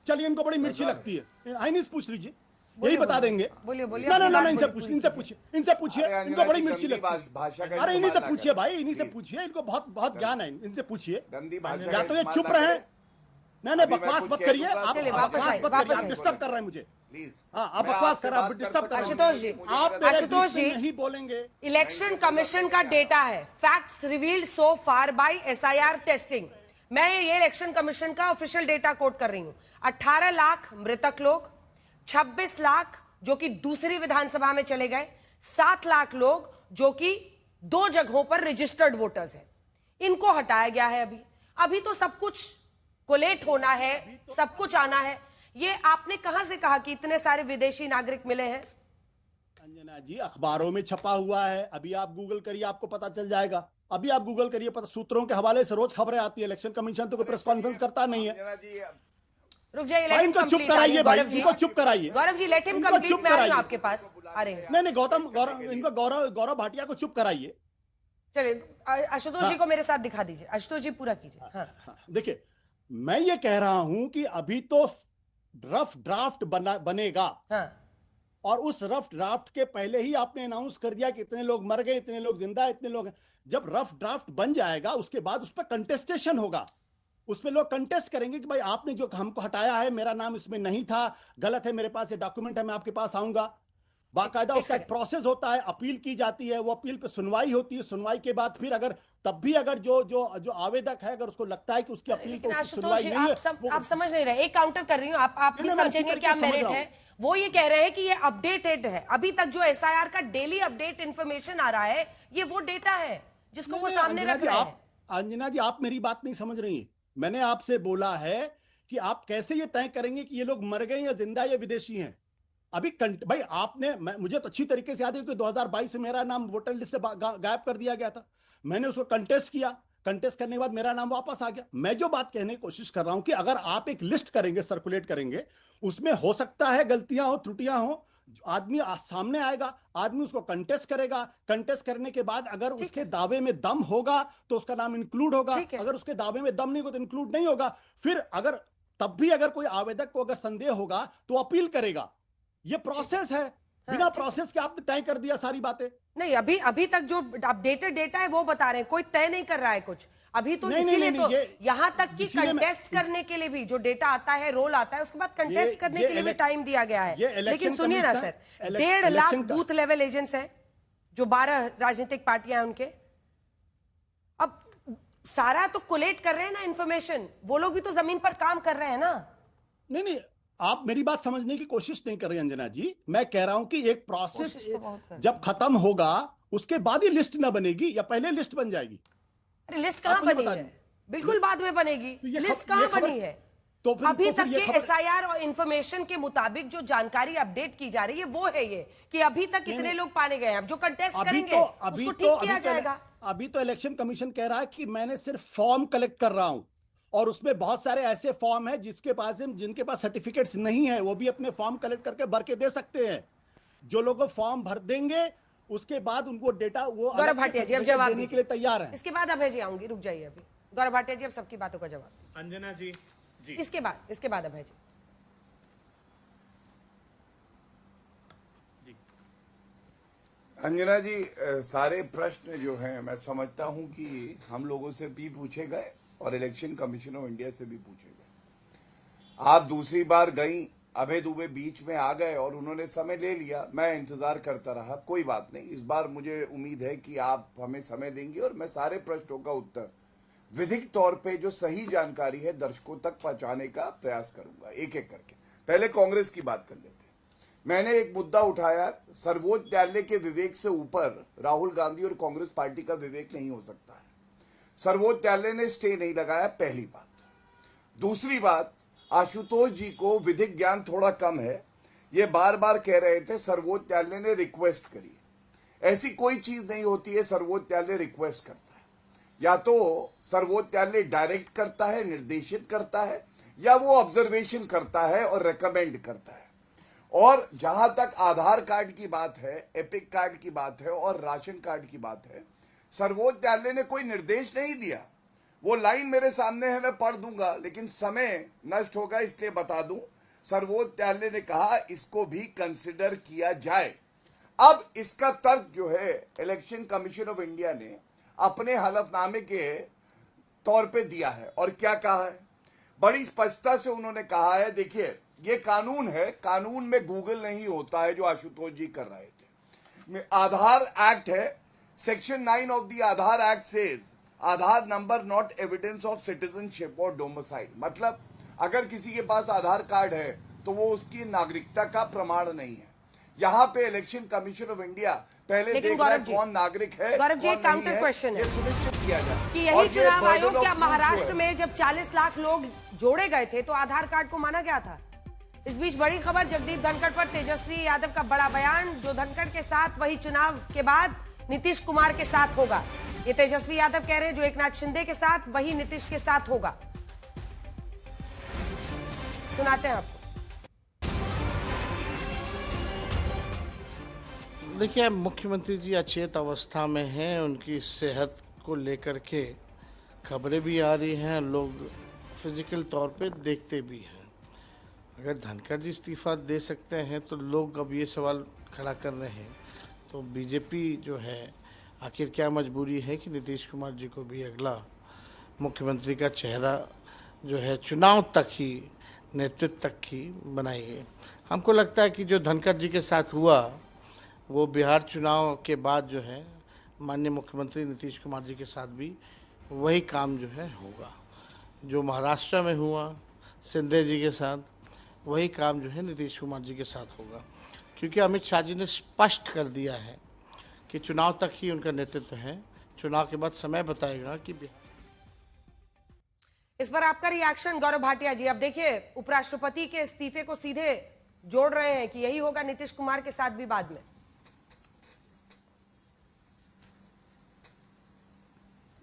चलिए इनको बड़ी मिर्ची लगती है, इन्हीं से पूछ लीजिए, यही बता देंगे। बोलिए ना इनसे पूछिए, इनको बड़ी मिर्ची लगती है। अरे इन्हीं से पूछिए भाई, इन्हीं से पूछिए, इनको बहुत ज्ञान है, इनसे पूछिए। या तो ये चुप रहे, नहीं बकवास मत करिए, आप डिस्टर्ब कर रहे हैं मुझे। हाँ, आप बकवास कर रहे हैं, डिस्टर्ब कर रहे हैं। आशुतोष जी नहीं बोलेंगे। इलेक्शन कमीशन का डेटा है, फैक्ट्स रिवील्ड सो फार बाय SIR टेस्टिंग। मैं ये इलेक्शन कमीशन का ऑफिशियल डेटा कोट कर रही हूं। 18 लाख मृतक लोग, 26 लाख जो कि दूसरी विधानसभा में चले गए, 7 लाख लोग जो कि 2 जगहों पर रजिस्टर्ड वोटर्स हैं, इनको हटाया गया है। अभी तो सब कुछ कोलेट होना है, सब कुछ आना है। ये आपने कहां से कहा कि इतने सारे विदेशी नागरिक मिले हैं? अंजना जी, अखबारों में छपा हुआ है, अभी आप गूगल करिए आपको पता चल जाएगा। अभी आप गूगल करिए, पता सूत्रों के हवाले से रोज खबरें आती है। इलेक्शन कमीशन तो कोई प्रेस कॉन्फ्रेंस करता नहीं है। रुक जाइए, भाई इनको चुप कराइए, भाई इनको चुप कराइए। Gaurav ji let him complete, मैं आ रही हूं आपके पास। अरे नहीं इनको गौरव भाटिया को चुप कराइए। चलिए आशुतोष जी को मेरे साथ दिखा दीजिए। आशुतोष जी पूरा कीजिए। हाँ। देखिए मैं ये कह रहा हूं कि अभी तो रफ ड्राफ्ट बनेगा। हाँ। और उस रफ ड्राफ्ट के पहले ही आपने अनाउंस कर दिया कि इतने लोग मर गए, इतने लोग जिंदा, इतने लोग। जब रफ ड्राफ्ट बन जाएगा उसके बाद उस पर कंटेस्टेशन होगा, उसमें लोग कंटेस्ट करेंगे कि भाई आपने जो हमको हटाया है, मेरा नाम इसमें नहीं था, गलत है, मेरे पास ये डॉक्यूमेंट है, मैं आपके पास आऊंगा। बाकायदा उसका एक प्रोसेस होता है, अपील की जाती है, वो अपील पे सुनवाई होती है, सुनवाई के बाद फिर अगर तब भी अगर जो आवेदक है अगर उसको लगता है कि उसकी अपील को सुनवाई नहीं है, आप समझ नहीं रहे। एक काउंटर कर रही हूँ, आप भी समझेंगे क्या मेरिट है। वो ये कह रहे हैं कि ये अपडेटेड है, अभी तक जो एसआईआर का डेली अपडेट इंफॉर्मेशन आ रहा है ये वो डेटा है जिसको वो सामने रख रहे हैं। अंजना जी आप मेरी बात नहीं समझ रही हैं। मैंने आपसे बोला है कि आप कैसे ये तय करेंगे कि ये लोग मर गए या जिंदा या विदेशी हैं। अभी भाई आपने मुझे तो अच्छी तरीके से याद है कि 2022 में मेरा नाम वोटर लिस्ट से गायब कर दिया गया था। मैंने उसको कंटेस्ट किया, कंटेस्ट करने के बाद मेरा नाम वापस आ गया। मैं जो बात कहने की कोशिश कर रहा हूं कि अगर आप एक लिस्ट करेंगे, सर्कुलेट करेंगे, उसमें हो सकता है गलतियां हो, त्रुटियां हो, आदमी सामने आएगा, आदमी उसको कंटेस्ट करेगा, कंटेस्ट करने के बाद अगर उसके दावे में दम होगा तो उसका नाम इंक्लूड होगा, अगर उसके दावे में दम नहीं होगा तो इंक्लूड नहीं होगा। फिर अगर तब भी अगर कोई आवेदक को अगर संदेह होगा तो अपील करेगा। ये प्रोसेस है, बिना प्रोसेस के आपने तय कर दिया सारी बातें। नहीं, अभी तक जो अपडेटेड डेटा है वो बता रहे हैं, कोई तय नहीं कर रहा है कुछ अभी तो। इसीलिए तो यहाँ तक कि कंटेस्ट करने के लिए भी जो डेटा आता है, रोल आता है, उसके बाद कंटेस्ट करने के लिए भी टाइम दिया गया है। लेकिन सुनिए ना sir, 1.5 lakh booth level agents हैं जो 12 राजनीतिक पार्टियां हैं उनके। अब सारा तो कोलेट कर रहे हैं ना इन्फॉर्मेशन, वो लोग भी तो जमीन पर काम कर रहे हैं ना। नहीं आप मेरी बात समझने की कोशिश नहीं कर रहे अंजना जी। मैं कह रहा हूं कि एक प्रोसेस जब खत्म होगा उसके बाद ही लिस्ट ना बनेगी या पहले लिस्ट बन जाएगी। अरे लिस्ट कहां बनी है? बिल्कुल बाद में बनेगी। लिस्ट कहां बनी है? तो अभी तक के एसआईआर और इंफॉर्मेशन के मुताबिक जो जानकारी अपडेट की जा रही है वो है ये कि अभी तक कितने लोग पाने गए हैं। अब जो कंटेस्ट करेंगे उसको ठीक किया जाएगा। अभी तो इलेक्शन कमीशन कह रहा है कि मैंने सिर्फ फॉर्म कलेक्ट कर रहा हूं और उसमें बहुत सारे ऐसे फॉर्म हैं जिनके पास सर्टिफिकेट्स नहीं है, वो भी अपने फॉर्म कलेक्ट करके भर के दे सकते हैं। जो लोग फॉर्म भर देंगे उसके बाद उनको डेटा वो गौरव भाटिया जी अब जवाब देने के लिए तैयार है। इसके बाद अभय जी आऊंगी, रुक जाइए अभी। गौरव भाटिया जी अब सबकी बातों का जवाब। अंजना जी इसके बाद अभय जी। अंजना जी सारे प्रश्न जो हैं मैं समझता हूं कि हम लोगों से भी पूछे गए और इलेक्शन कमीशन ऑफ इंडिया से भी पूछे गए। आप दूसरी बार गई, अभय दुबे बीच में आ गए और उन्होंने समय ले लिया, मैं इंतजार करता रहा। कोई बात नहीं, इस बार मुझे उम्मीद है कि आप हमें समय देंगे और मैं सारे प्रश्नों का उत्तर विधिक तौर पे जो सही जानकारी है दर्शकों तक पहुंचाने का प्रयास करूंगा, एक एक करके। पहले कांग्रेस की बात कर लेते हैं। मैंने एक मुद्दा उठाया, सर्वोच्च न्यायालय के विवेक से ऊपर राहुल गांधी और कांग्रेस पार्टी का विवेक नहीं हो सकता है। सर्वोच्च न्यायालय ने स्टे नहीं लगाया, पहली बात। दूसरी बात, आशुतोष जी को विधिक ज्ञान थोड़ा कम है, ये बार बार कह रहे थे सर्वोच्च न्यायालय ने रिक्वेस्ट करी। ऐसी कोई चीज नहीं होती है सर्वोच्च न्यायालय रिक्वेस्ट करता है। या तो सर्वोच्च न्यायालय डायरेक्ट करता है, निर्देशित करता है, या वो ऑब्जर्वेशन करता है और रेकमेंड करता है। और जहां तक आधार कार्ड की बात है, एपिक कार्ड की बात है और राशन कार्ड की बात है, सर्वोच्च न्यायालय ने कोई निर्देश नहीं दिया। वो लाइन मेरे सामने है, मैं पढ़ दूंगा, लेकिन समय नष्ट होगा इसलिए बता दूं। सर्वोच्च न्यायालय ने कहा इसको भी कंसिडर किया जाए। अब इसका तर्क जो है इलेक्शन कमीशन ऑफ इंडिया ने अपने हलफनामे के तौर पे दिया है। और क्या कहा है? बड़ी स्पष्टता से उन्होंने कहा है, देखिए ये कानून है, कानून में गूगल नहीं होता है जो आशुतोष जी कर रहे थे। आधार एक्ट है, section 9 of the Aadhaar act says Aadhaar number not evidence of citizenship और डोमिसाइल। मतलब अगर किसी के पास आधार कार्ड है तो वो उसकी नागरिकता का प्रमाण नहीं है। यहाँ पे इलेक्शन कमीशन ऑफ इंडिया पहले देख रहा है कौन नागरिक है, गौरव जी काउंटर क्वेश्चन है, सुनिश्चित किया जाए कि यही चुनाव आयोग क्या महाराष्ट्र में जब 40 लाख लोग जोड़े गए थे तो आधार कार्ड को माना गया था। इस बीच बड़ी खबर, जगदीप धनखड़ पर तेजस्वी यादव का बड़ा बयान, जो धनखड़ के साथ वही चुनाव के बाद नीतीश कुमार के साथ होगा। ये तेजस्वी यादव कह रहे हैं जो एकनाथ शिंदे के साथ वही नीतीश के साथ होगा। सुनाते हैं आपको। देखिए, मुख्यमंत्री जी अचेत अवस्था में हैं, उनकी सेहत को लेकर के खबरें भी आ रही हैं, लोग फिजिकल तौर पे देखते भी हैं। अगर धनखड़ जी इस्तीफा दे सकते हैं तो लोग अब ये सवाल खड़ा कर रहे हैं, तो बीजेपी जो है आखिर क्या मजबूरी है कि नीतीश कुमार जी को भी अगला मुख्यमंत्री का चेहरा जो है चुनाव तक ही, नेतृत्व तक ही बनाएगी। हमको लगता है कि जो धनखड़ जी के साथ हुआ वो बिहार चुनाव के बाद जो है माननीय मुख्यमंत्री नीतीश कुमार जी के साथ भी वही काम जो है होगा। जो महाराष्ट्र में हुआ सिंधे जी के साथ, वही काम जो है नीतीश कुमार जी के साथ होगा, क्योंकि अमित शाह जी ने स्पष्ट कर दिया है कि चुनाव तक ही उनका नेतृत्व है, चुनाव के बाद समय बताएगा कि इस पर आपका रिएक्शन गौरव भाटिया जी। अब देखिए, उपराष्ट्रपति के इस्तीफे को सीधे जोड़ रहे हैं कि यही होगा नीतीश कुमार के साथ भी बाद में।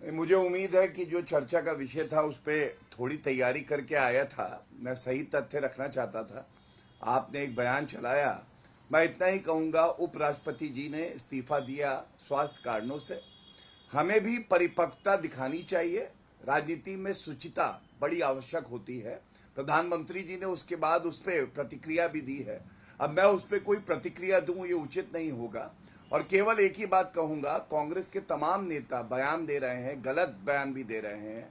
मुझे उम्मीद है कि जो चर्चा का विषय था उस पर थोड़ी तैयारी करके आया था, मैं सही तथ्य रखना चाहता था। आपने एक बयान चलाया, मैं इतना ही कहूंगा, उपराष्ट्रपति जी ने इस्तीफा दिया स्वास्थ्य कारणों से। हमें भी परिपक्वता दिखानी चाहिए, राजनीति में शुचिता बड़ी आवश्यक होती है। प्रधानमंत्री जी ने उसके बाद उस पर प्रतिक्रिया भी दी है। अब मैं उस पर कोई प्रतिक्रिया दूं ये उचित नहीं होगा, और केवल एक ही बात कहूंगा, कांग्रेस के तमाम नेता बयान दे रहे हैं, गलत बयान भी दे रहे हैं।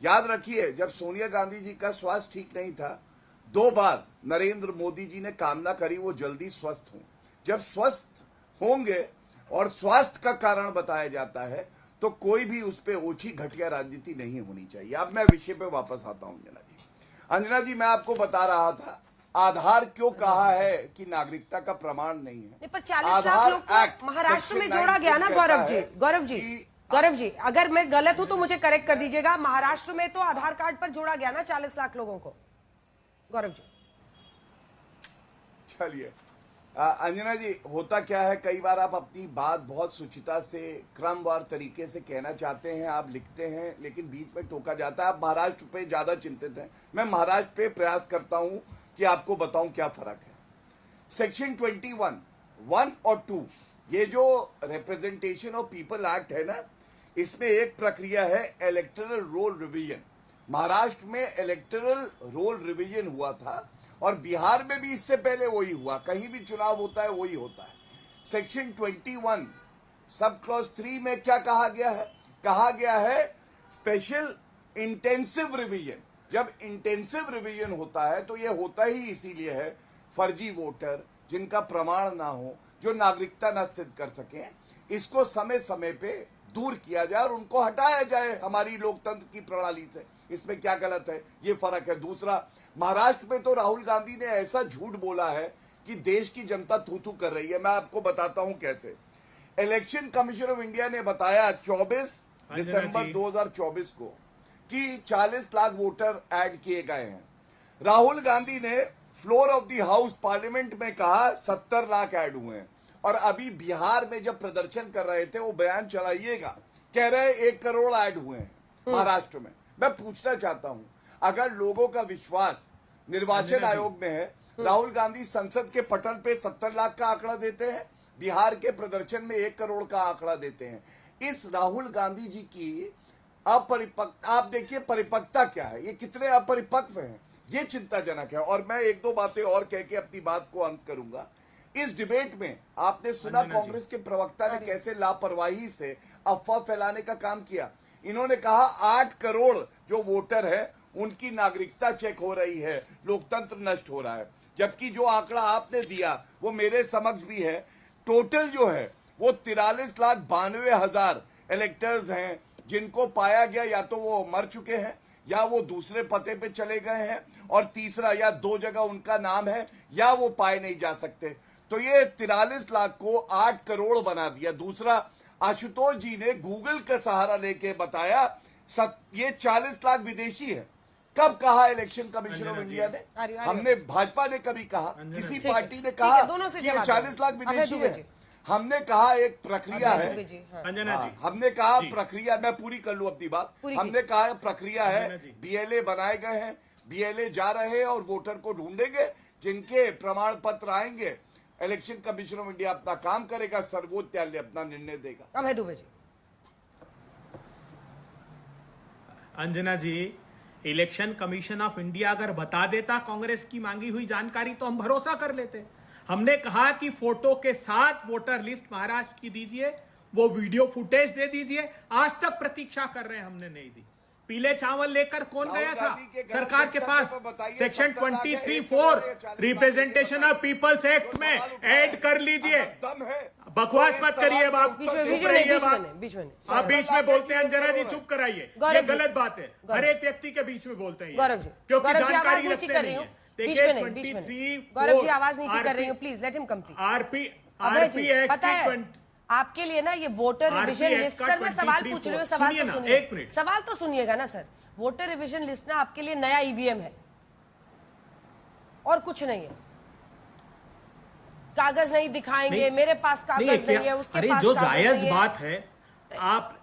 याद रखिए, जब सोनिया गांधी जी का स्वास्थ्य ठीक नहीं था, 2 बार नरेंद्र मोदी जी ने कामना करी वो जल्दी स्वस्थ हों। जब स्वस्थ होंगे और स्वास्थ्य का कारण बताया जाता है तो कोई भी उस पर ओछी घटिया राजनीति नहीं होनी चाहिए। अब मैं विषय पे वापस आता हूं। अंजना जी, मैं आपको बता रहा था आधार क्यों कहा है कि नागरिकता का प्रमाण नहीं है। पर 40 लाख लोग को महाराष्ट्र में जोड़ा गया ना गौरव जी, अगर मैं गलत हूं तो मुझे करेक्ट कर दीजिएगा। महाराष्ट्र में तो आधार कार्ड पर जोड़ा गया ना 40 लाख लोगों को। गौरव जी चलिए, अंजना जी, होता क्या है, कई बार आप अपनी बात बहुत सुचिता से, क्रमवार तरीके से कहना चाहते हैं, आप लिखते हैं, लेकिन बीच में टोका जाता है। आप महाराष्ट्र पे ज्यादा चिंतित हैं, मैं महाराष्ट्र पे प्रयास करता हूं कि आपको बताऊं क्या फर्क है। सेक्शन 21, 1 और 2, ये जो रिप्रेजेंटेशन ऑफ पीपल एक्ट है ना, इसमें एक प्रक्रिया है इलेक्टोरल रोल रिवीजन। महाराष्ट्र में इलेक्टोरल रोल रिवीजन हुआ था और बिहार में भी इससे पहले वही हुआ। कहीं भी चुनाव होता है वही होता है। सेक्शन 21 सब क्लॉज 3 में क्या कहा गया है? कहा गया है स्पेशल इंटेंसिव रिवीजन। जब इंटेंसिव रिवीजन होता है तो ये होता ही इसीलिए है, फर्जी वोटर जिनका प्रमाण ना हो, जो नागरिकता ना सिद्ध कर सकें, इसको समय समय पे दूर किया जाए और उनको हटाया जाए हमारी लोकतंत्र की प्रणाली से। इसमें क्या गलत है? ये फर्क है। दूसरा, महाराष्ट्र में तो राहुल गांधी ने ऐसा झूठ बोला है कि देश की जनता थू थू कर रही है। मैं आपको बताता हूं कैसे। इलेक्शन कमीशन ऑफ इंडिया ने बताया 24 दिसंबर 2024 को कि 40 लाख वोटर ऐड किए गए हैं। राहुल गांधी ने floor of the house parliament में कहा 70 लाख ऐड हुए हैं। और अभी बिहार में जब प्रदर्शन कर रहे थे, वो बयान चलाइएगा, कह रहे 1 करोड़ ऐड हुए हैं महाराष्ट्र में। मैं पूछना चाहता हूं, अगर लोगों का विश्वास निर्वाचन आयोग में है, राहुल गांधी संसद के पटल पे 70 लाख का आंकड़ा देते हैं, बिहार के प्रदर्शन में 1 करोड़ का आंकड़ा देते हैं। इस राहुल गांधी जी की अपरिपक्वता, आप देखिए परिपक्वता क्या है, ये कितने अपरिपक्व हैं, ये चिंताजनक है। और मैं 1-2 बातें और कह के अपनी बात को अंत करूंगा। इस डिबेट में आपने सुना कांग्रेस के प्रवक्ता ने कैसे लापरवाही से अफवाह फैलाने का काम किया। इन्होंने कहा 8 करोड़ जो वोटर है उनकी नागरिकता चेक हो रही है, लोकतंत्र नष्ट हो रहा है। जबकि जो आंकड़ा आपने दिया वो मेरे समक्ष भी है। टोटल जो है वो 43,92,000 इलेक्टर्स हैं जिनको पाया गया या तो वो मर चुके हैं या वो दूसरे पते पे चले गए हैं, और तीसरा या 2 जगह उनका नाम है या वो पाए नहीं जा सकते। तो ये 43 लाख को 8 करोड़ बना दिया। दूसरा, आशुतोष जी ने गूगल का सहारा लेके बताया ये 40 लाख विदेशी है। कब कहा इलेक्शन कमीशन ऑफ इंडिया ने? हमने, भाजपा ने कभी कहा, किसी पार्टी ने कहा कि ये 40 लाख विदेशी है? हमने कहा एक प्रक्रिया है, हमने कहा प्रक्रिया, मैं पूरी कर लूं अपनी बात। हमने कहा प्रक्रिया है, BLA बनाए गए हैं, बीएलए जा रहे हैं और वोटर को ढूंढेंगे, जिनके प्रमाण पत्र आएंगे इलेक्शन कमीशन ऑफ इंडिया अपना काम करेगा, सर्वोच्च न्यायालय अपना निर्णय देगा। अभय दुबे जी। अंजना जी, इलेक्शन कमीशन ऑफ इंडिया अगर बता देता कांग्रेस की मांगी हुई जानकारी तो हम भरोसा कर लेते। हमने कहा कि फोटो के साथ वोटर लिस्ट महाराष्ट्र की दीजिए, वो वीडियो फुटेज दे दीजिए। आज तक प्रतीक्षा कर रहे हैं, हमने नहीं दी। पीले चावल लेकर कौन गया था सरकार के पास? Section 23(4) representation of peoples act में ऐड कर लीजिए। बकवास मत करिए, आप बीच में बोलते हैं। अंजना जी चुप कराइए, ये गलत बात है। हर एक व्यक्ति के बीच में बोलते हैं, क्योंकि जानकारी रखते नहीं है। देखिए 23(4) गौरव जी आवाज नीचे कर रही हूँ, please let him complete. RP पता है आपके लिए ना, ये वोटर रिविजन लिस्ट, सर मैं सवाल पूछ रही हूँ, सवाल तो सुनिए, सवाल तो सुनिएगा ना सर। वोटर रिविजन लिस्ट ना आपके लिए नया ईवीएम है और कुछ नहीं है। कागज नहीं दिखाएंगे, मेरे पास कागज नहीं है, उसके पास जो जायज बात है आप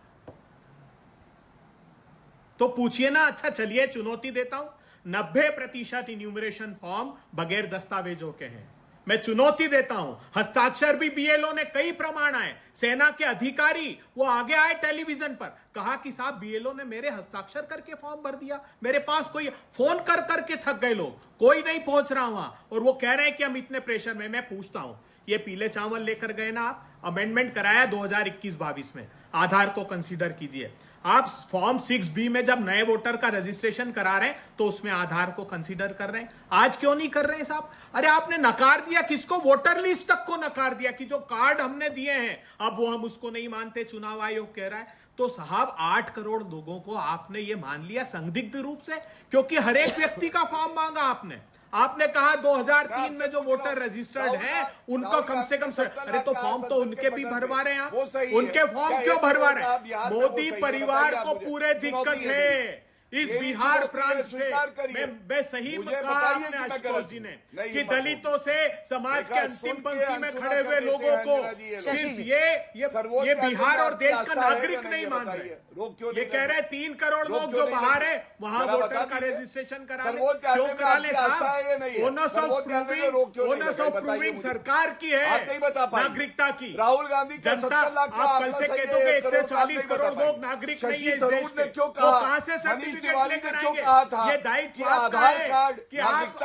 तो पूछिए ना। अच्छा चलिए चुनौती देता हूं, 90% इन्यूमरेशन फॉर्म बगैर दस्तावेजों के हैं। मैं चुनौती देता हूं, हस्ताक्षर भी बीएलओ ने कई प्रमाण आए। सेना के अधिकारी वो आगे आए टेलीविजन पर, कहा कि साहब बीएलओ ने मेरे हस्ताक्षर करके फॉर्म भर दिया, मेरे पास कोई फोन कर करके थक गए लोग, कोई नहीं पहुंच रहा वहां, और वो कह रहे हैं कि हम इतने प्रेशर में। मैं पूछता हूं, ये पीले चावल लेकर गए ना आप, अमेंडमेंट कराया 2021-22 में, आधार को कंसीडर कीजिए आप। फॉर्म 6B में जब नए वोटर का रजिस्ट्रेशन करा रहे हैं तो उसमें आधार को कंसीडर कर रहे हैं, आज क्यों नहीं कर रहे हैं साहब? अरे आपने नकार दिया किसको? वोटर लिस्ट तक को नकार दिया कि जो कार्ड हमने दिए हैं अब वो हम उसको नहीं मानते, चुनाव आयोग कह रहा है। तो साहब 8 करोड़ लोगों को आपने ये मान लिया संदिग्ध रूप से, क्योंकि हर एक व्यक्ति का फॉर्म मांगा आपने। आपने कहा 2003 में जो वोटर रजिस्टर्ड है उनको कम से कम। अरे तो फॉर्म तो उनके भी भरवा रहे हैं आप, उनके फॉर्म क्यों भरवा रहे हैं? मोदी परिवार को पूरे दिक्कत है इस बिहार प्रांत से। मैं सही कहा आपने आशुतोष जी ने कि दलितों से समाज के अंतिम पंक्ति में खड़े हुए लोगों को सिर्फ ये बिहार और देश का नागरिक नहीं मान रहे। ये कह रहे 3 करोड़ लोग जो बाहर है वहां वोटर का रजिस्ट्रेशन करा ले, क्यों करा ले साहब? ओनस ऑफ प्रूविंग सरकार की है, नागरिकता की। राहुल गांधी जनता आप कल से कह दोगे 140 करोड़ लोग नागरिक नहीं है इस देश के, तो कहां से सर्टिफिकेट लेकर आएंगे? ये दायित्व आधार कार्ड कि आप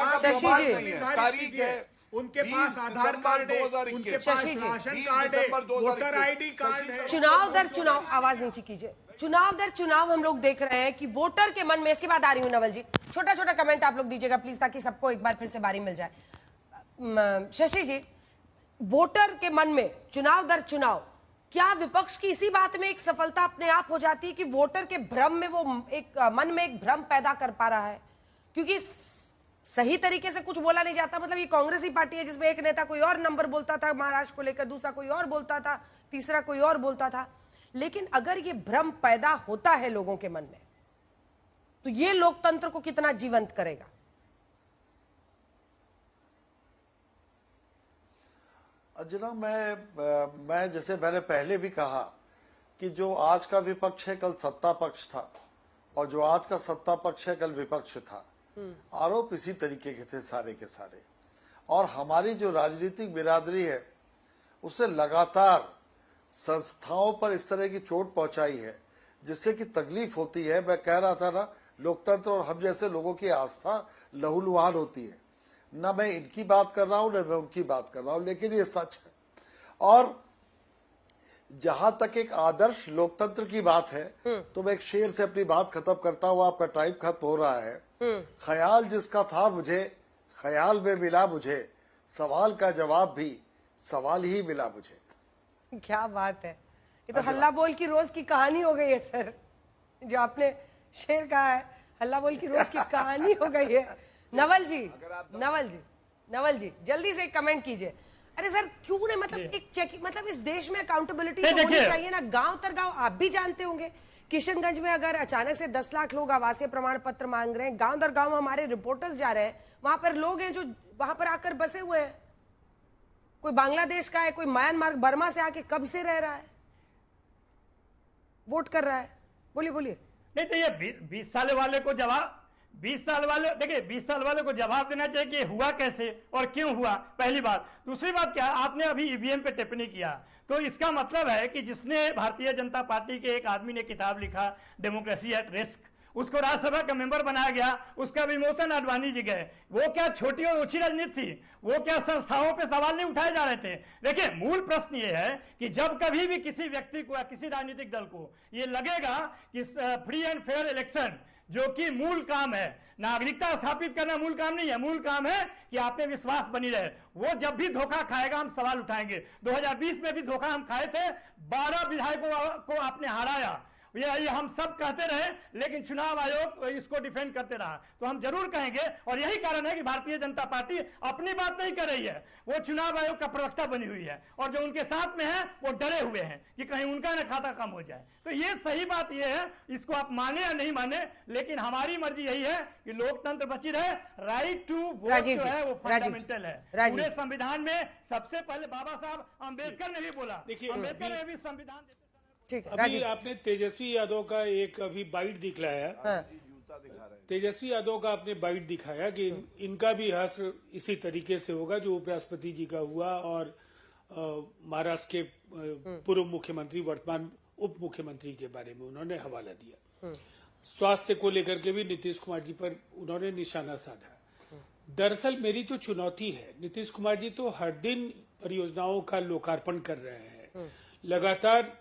तारीख है, उनके पास आधार कार्ड है, उनके पास राशन कार्ड है, वोटर आईडी कार्ड है। चुनाव दर चुनाव, आवाज नीचे कीजिए, चुनाव दर चुनाव हम लोग देख रहे हैं कि वोटर के मन में, इसके बाद आ रही हूं नवल जी, छोटा छोटा कमेंट आप लोग दीजिएगा प्लीज, ताकि सबको एक बार फिर से बारी मिल जाए। शशि जी, वोटर के मन में चुनाव दर चुनाव, क्या विपक्ष की इसी बात में एक सफलता अपने आप हो जाती है कि वोटर के भ्रम में वो एक मन में एक भ्रम पैदा कर पा रहा है? क्योंकि सही तरीके से कुछ बोला नहीं जाता। मतलब ये कांग्रेस ही पार्टी है जिसमें एक नेता कोई और नंबर बोलता था महाराष्ट्र को लेकर, दूसरा कोई और बोलता था, तीसरा कोई और बोलता था। लेकिन अगर ये भ्रम पैदा होता है लोगों के मन में, तो ये लोकतंत्र को कितना जीवंत करेगा? अंजना, मैं जैसे मैंने पहले भी कहा कि जो आज का विपक्ष है कल सत्ता पक्ष था, और जो आज का सत्ता पक्ष है कल विपक्ष था। आरोप इसी तरीके के थे सारे के सारे। और हमारी जो राजनीतिक बिरादरी है उससे लगातार संस्थाओं पर इस तरह की चोट पहुंचाई है जिससे कि तकलीफ होती है। मैं कह रहा था ना, लोकतंत्र और हम जैसे लोगों की आस्था लहूलुहान होती है। ना मैं इनकी बात कर रहा हूं, ना मैं उनकी बात कर रहा हूं, लेकिन ये सच है। और जहां तक एक आदर्श लोकतंत्र की बात है तो मैं एक शेर से अपनी बात खत्म करता हूं, आपका टाइम खत्म हो रहा है। ख्याल जिसका था मुझे ख्याल में मिला मुझे, सवाल का जवाब भी सवाल ही मिला मुझे। क्या बात है, ये तो हल्ला बोल की रोज की कहानी हो गई है सर। जो आपने शेर कहा है, हल्ला बोल की रोज की कहानी हो गई है। नवल जी जल्दी से एक कमेंट कीजिए। अरे सर क्यों नहीं, मतलब एक चेकिंग, मतलब इस देश में अकाउंटेबिलिटी तो होनी चाहिए ना। गांव तर गांव आप भी जानते होंगे, किशनगंज में अगर अचानक से 10 लाख लोग आवासीय प्रमाण पत्र मांग रहे हैं, गांव दर गांव हमारे रिपोर्टर्स जा रहे हैं, वहां पर लोग हैं जो वहां पर आकर बसे हुए हैं। कोई बांग्लादेश का है, कोई म्यांमार बर्मा से आके कब से रह रहा है, वोट कर रहा है। बोलिए। नहीं तो ये 20 साल वाले को जवाब 20 साल वाले, देखिए 20 साल वाले को जवाब देना चाहिए कि हुआ कैसे और क्यों हुआ, पहली बात। दूसरी बात क्या, आपने अभी ईवीएम पे टिप्पणी किया, तो इसका मतलब है कि जिसने भारतीय जनता पार्टी के एक आदमी ने किताब लिखा डेमोक्रेसी एट रिस्क, उसको राज्यसभा का मेंबर बनाया गया, उसका विमोचन अडवाणी जी गए। वो क्या छोटी और ऊंची राजनीति थी? वो क्या संस्थाओं पे सवाल नहीं उठाए जा रहे थे? देखिए मूल प्रश्न ये है कि जब कभी भी किसी व्यक्ति को या किसी राजनीतिक दल को ये लगेगा कि फ्री एंड फेयर इलेक्शन जो कि मूल काम है, नागरिकता स्थापित करना मूल काम नहीं है, मूल काम है कि आप में विश्वास बनी रहे, वो जब भी धोखा खाएगा हम सवाल उठाएंगे। 2020 में भी धोखा हम खाए थे, 12 विधायकों को आपने हराया, ये हम सब कहते रहे, लेकिन चुनाव आयोग इसको डिफेंड करते रहा। तो हम जरूर कहेंगे, और यही कारण है कि भारतीय जनता पार्टी अपनी बात नहीं कर रही है, वो चुनाव आयोग का प्रवक्ता बनी हुई है, और जो उनके साथ में है वो डरे हुए हैं कि कहीं उनका न खाता कम हो जाए। तो ये सही बात ये है, इसको आप माने या नहीं माने, लेकिन हमारी मर्जी यही है कि लोकतंत्र बची रहे। राइट टू वोट जो है वो फंडामेंटल है पूरे संविधान में। सबसे पहले बाबा साहब अम्बेडकर ने भी बोला, अम्बेडकर ने भी संविधान। अभी आपने तेजस्वी यादव का एक अभी बाइट दिखलाया, तेजस्वी यादव का आपने बाइट दिखाया कि इनका भी हश्र इसी तरीके से होगा जो उपराष्ट्रपति जी का हुआ और महाराष्ट्र के पूर्व मुख्यमंत्री वर्तमान उप मुख्यमंत्री के बारे में उन्होंने हवाला दिया। स्वास्थ्य को लेकर के भी नीतीश कुमार जी पर उन्होंने निशाना साधा। दरअसल मेरी तो चुनौती है, नीतीश कुमार जी तो हर दिन परियोजनाओं का लोकार्पण कर रहे हैं, लगातार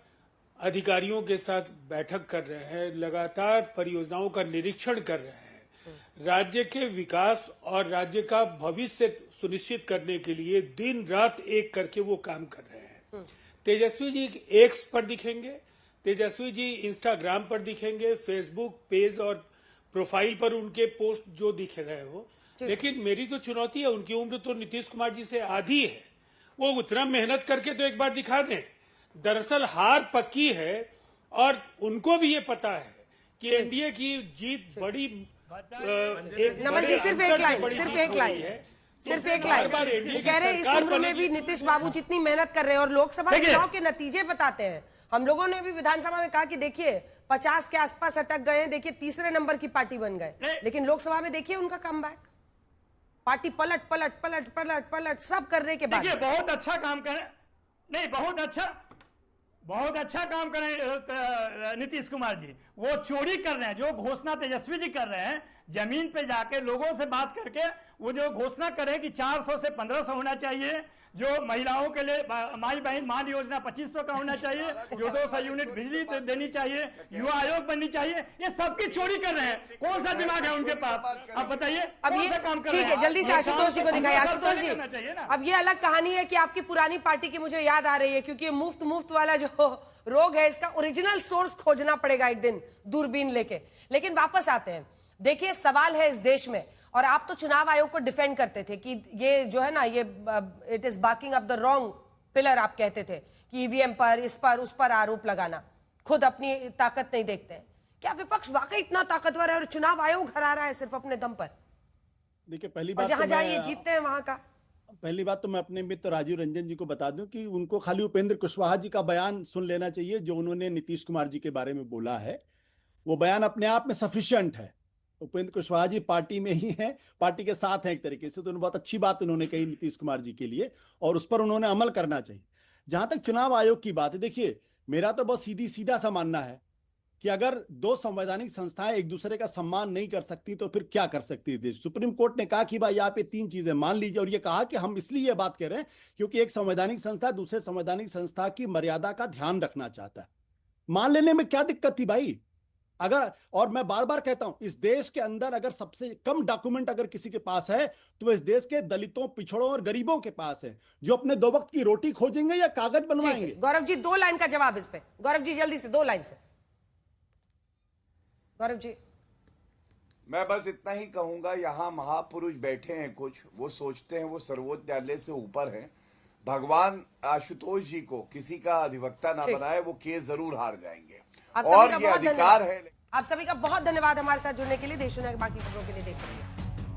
अधिकारियों के साथ बैठक कर रहे हैं, लगातार परियोजनाओं का निरीक्षण कर रहे हैं, राज्य के विकास और राज्य का भविष्य सुनिश्चित करने के लिए दिन रात एक करके वो काम कर रहे हैं। तेजस्वी जी एक्स पर दिखेंगे, तेजस्वी जी इंस्टाग्राम पर दिखेंगे, फेसबुक पेज और प्रोफाइल पर उनके पोस्ट जो दिख रहे हो, लेकिन मेरी तो चुनौती है, उनकी उम्र तो नीतीश कुमार जी से आधी है, वो उतना मेहनत करके तो एक बार दिखा दें। दरअसल हार पक्की है और उनको भी ये पता है कि एनडीए की जीत बड़ी नमन जी सिर्फ एक लाइन कह रहे इस उम्र में भी नीतीश बाबू जितनी मेहनत कर रहे हैं और लोकसभा चुनाव के नतीजे बताते हैं। हम लोगों ने भी विधानसभा में कहा कि देखिए 50 के आसपास अटक गए हैं, देखिए तीसरे नंबर की पार्टी बन गए, लेकिन लोकसभा में देखिए उनका कमबैक, पार्टी पलट पलट पलट पलट पलट सब करने के बाद बहुत अच्छा काम करें, नहीं बहुत अच्छा काम करें नीतीश कुमार जी। वो चोरी कर रहे हैं, जो घोषणा तेजस्वी जी कर रहे हैं, जमीन पे जाके लोगों से बात करके वो जो घोषणा करें कि 400 से 1500 होना चाहिए, जो महिलाओं के लिए माई बहन मान योजना 2500 का होना चाहिए, जो 200 यूनिट बिजली देनी चाहिए, युवा आयोग बननी चाहिए, ये सबकी चोरी कर रहे हैं। कौन सा दिमाग है उनके पास, आप बताइए। अब ये ठीक है, जल्दी से आशुतोष जी को दिखाइए। आशुतोष जी, अब ये अलग कहानी है कि आपकी पुरानी पार्टी की मुझे याद आ रही है, क्योंकि मुफ्त वाला जो रोग है इसका ओरिजिनल सोर्स खोजना पड़ेगा एक दिन दूरबीन लेके। लेकिन वापस आते हैं, देखिए सवाल है इस देश में, और आप तो चुनाव आयोग को डिफेंड करते थे कि ये जो है ना, ये it is barking up the wrong pillar, आप कहते थे कि ईवीएम पर इस पर उस पर आरोप लगाना, खुद अपनी ताकत नहीं देखते हैं। क्या विपक्ष वाकई इतना ताकतवर है और चुनाव आयोग हरा रहा है सिर्फ अपने दम पर? देखिए पहली बात, जहां जहां ये जीतते हैं वहां का, पहली बात तो मैं अपने मित्र राजीव रंजन जी को बता दूं कि उनको खाली उपेंद्र कुशवाहा जी का बयान सुन लेना चाहिए जो उन्होंने नीतीश कुमार जी के बारे में बोला है। वो बयान अपने आप में सफिशिएंट है। उपेंद्र कुशवाहा जी पार्टी में ही हैं, पार्टी के साथ हैं एक तरीके से, तो उन्होंने बहुत अच्छी बात उन्होंने कही नीतीश कुमार जी के लिए, और उस पर उन्होंने अमल करना चाहिए। जहां तक चुनाव आयोग की बात है, देखिए मेरा तो बहुत सीधा सा मानना है कि अगर दो संवैधानिक संस्थाएं एक दूसरे का सम्मान नहीं कर सकती तो फिर क्या कर सकती है। सुप्रीम कोर्ट ने कहा कि भाई यहाँ पे 3 चीजें मान लीजिए, और ये कहा कि हम इसलिए ये बात कह रहे हैं क्योंकि एक संवैधानिक संस्था दूसरे संवैधानिक संस्था की मर्यादा का ध्यान रखना चाहता है। मान लेने में क्या दिक्कत थी भाई? अगर, और मैं बार बार कहता हूं, इस देश के अंदर अगर सबसे कम डॉक्यूमेंट अगर किसी के पास है तो इस देश के दलितों, पिछड़ों और गरीबों के पास है, जो अपने 2 वक्त की रोटी खोजेंगे या कागज बनवाएंगे। गौरव जी 2 लाइन का जवाब इस पे, गौरव जी जल्दी से 2 लाइन से। गौरव जी, मैं बस इतना ही कहूंगा, यहाँ महापुरुष बैठे हैं कुछ, वो सोचते हैं वो सर्वोच्च न्यायालय से ऊपर है। भगवान आशुतोष जी को किसी का अधिवक्ता ना बनाए, वो केस जरूर हार जाएंगे, और ये अधिकार है। आप सभी का बहुत धन्यवाद हमारे साथ जुड़ने के लिए। देश दुनिया की बाकी खबरों के लिए देखते रहिए।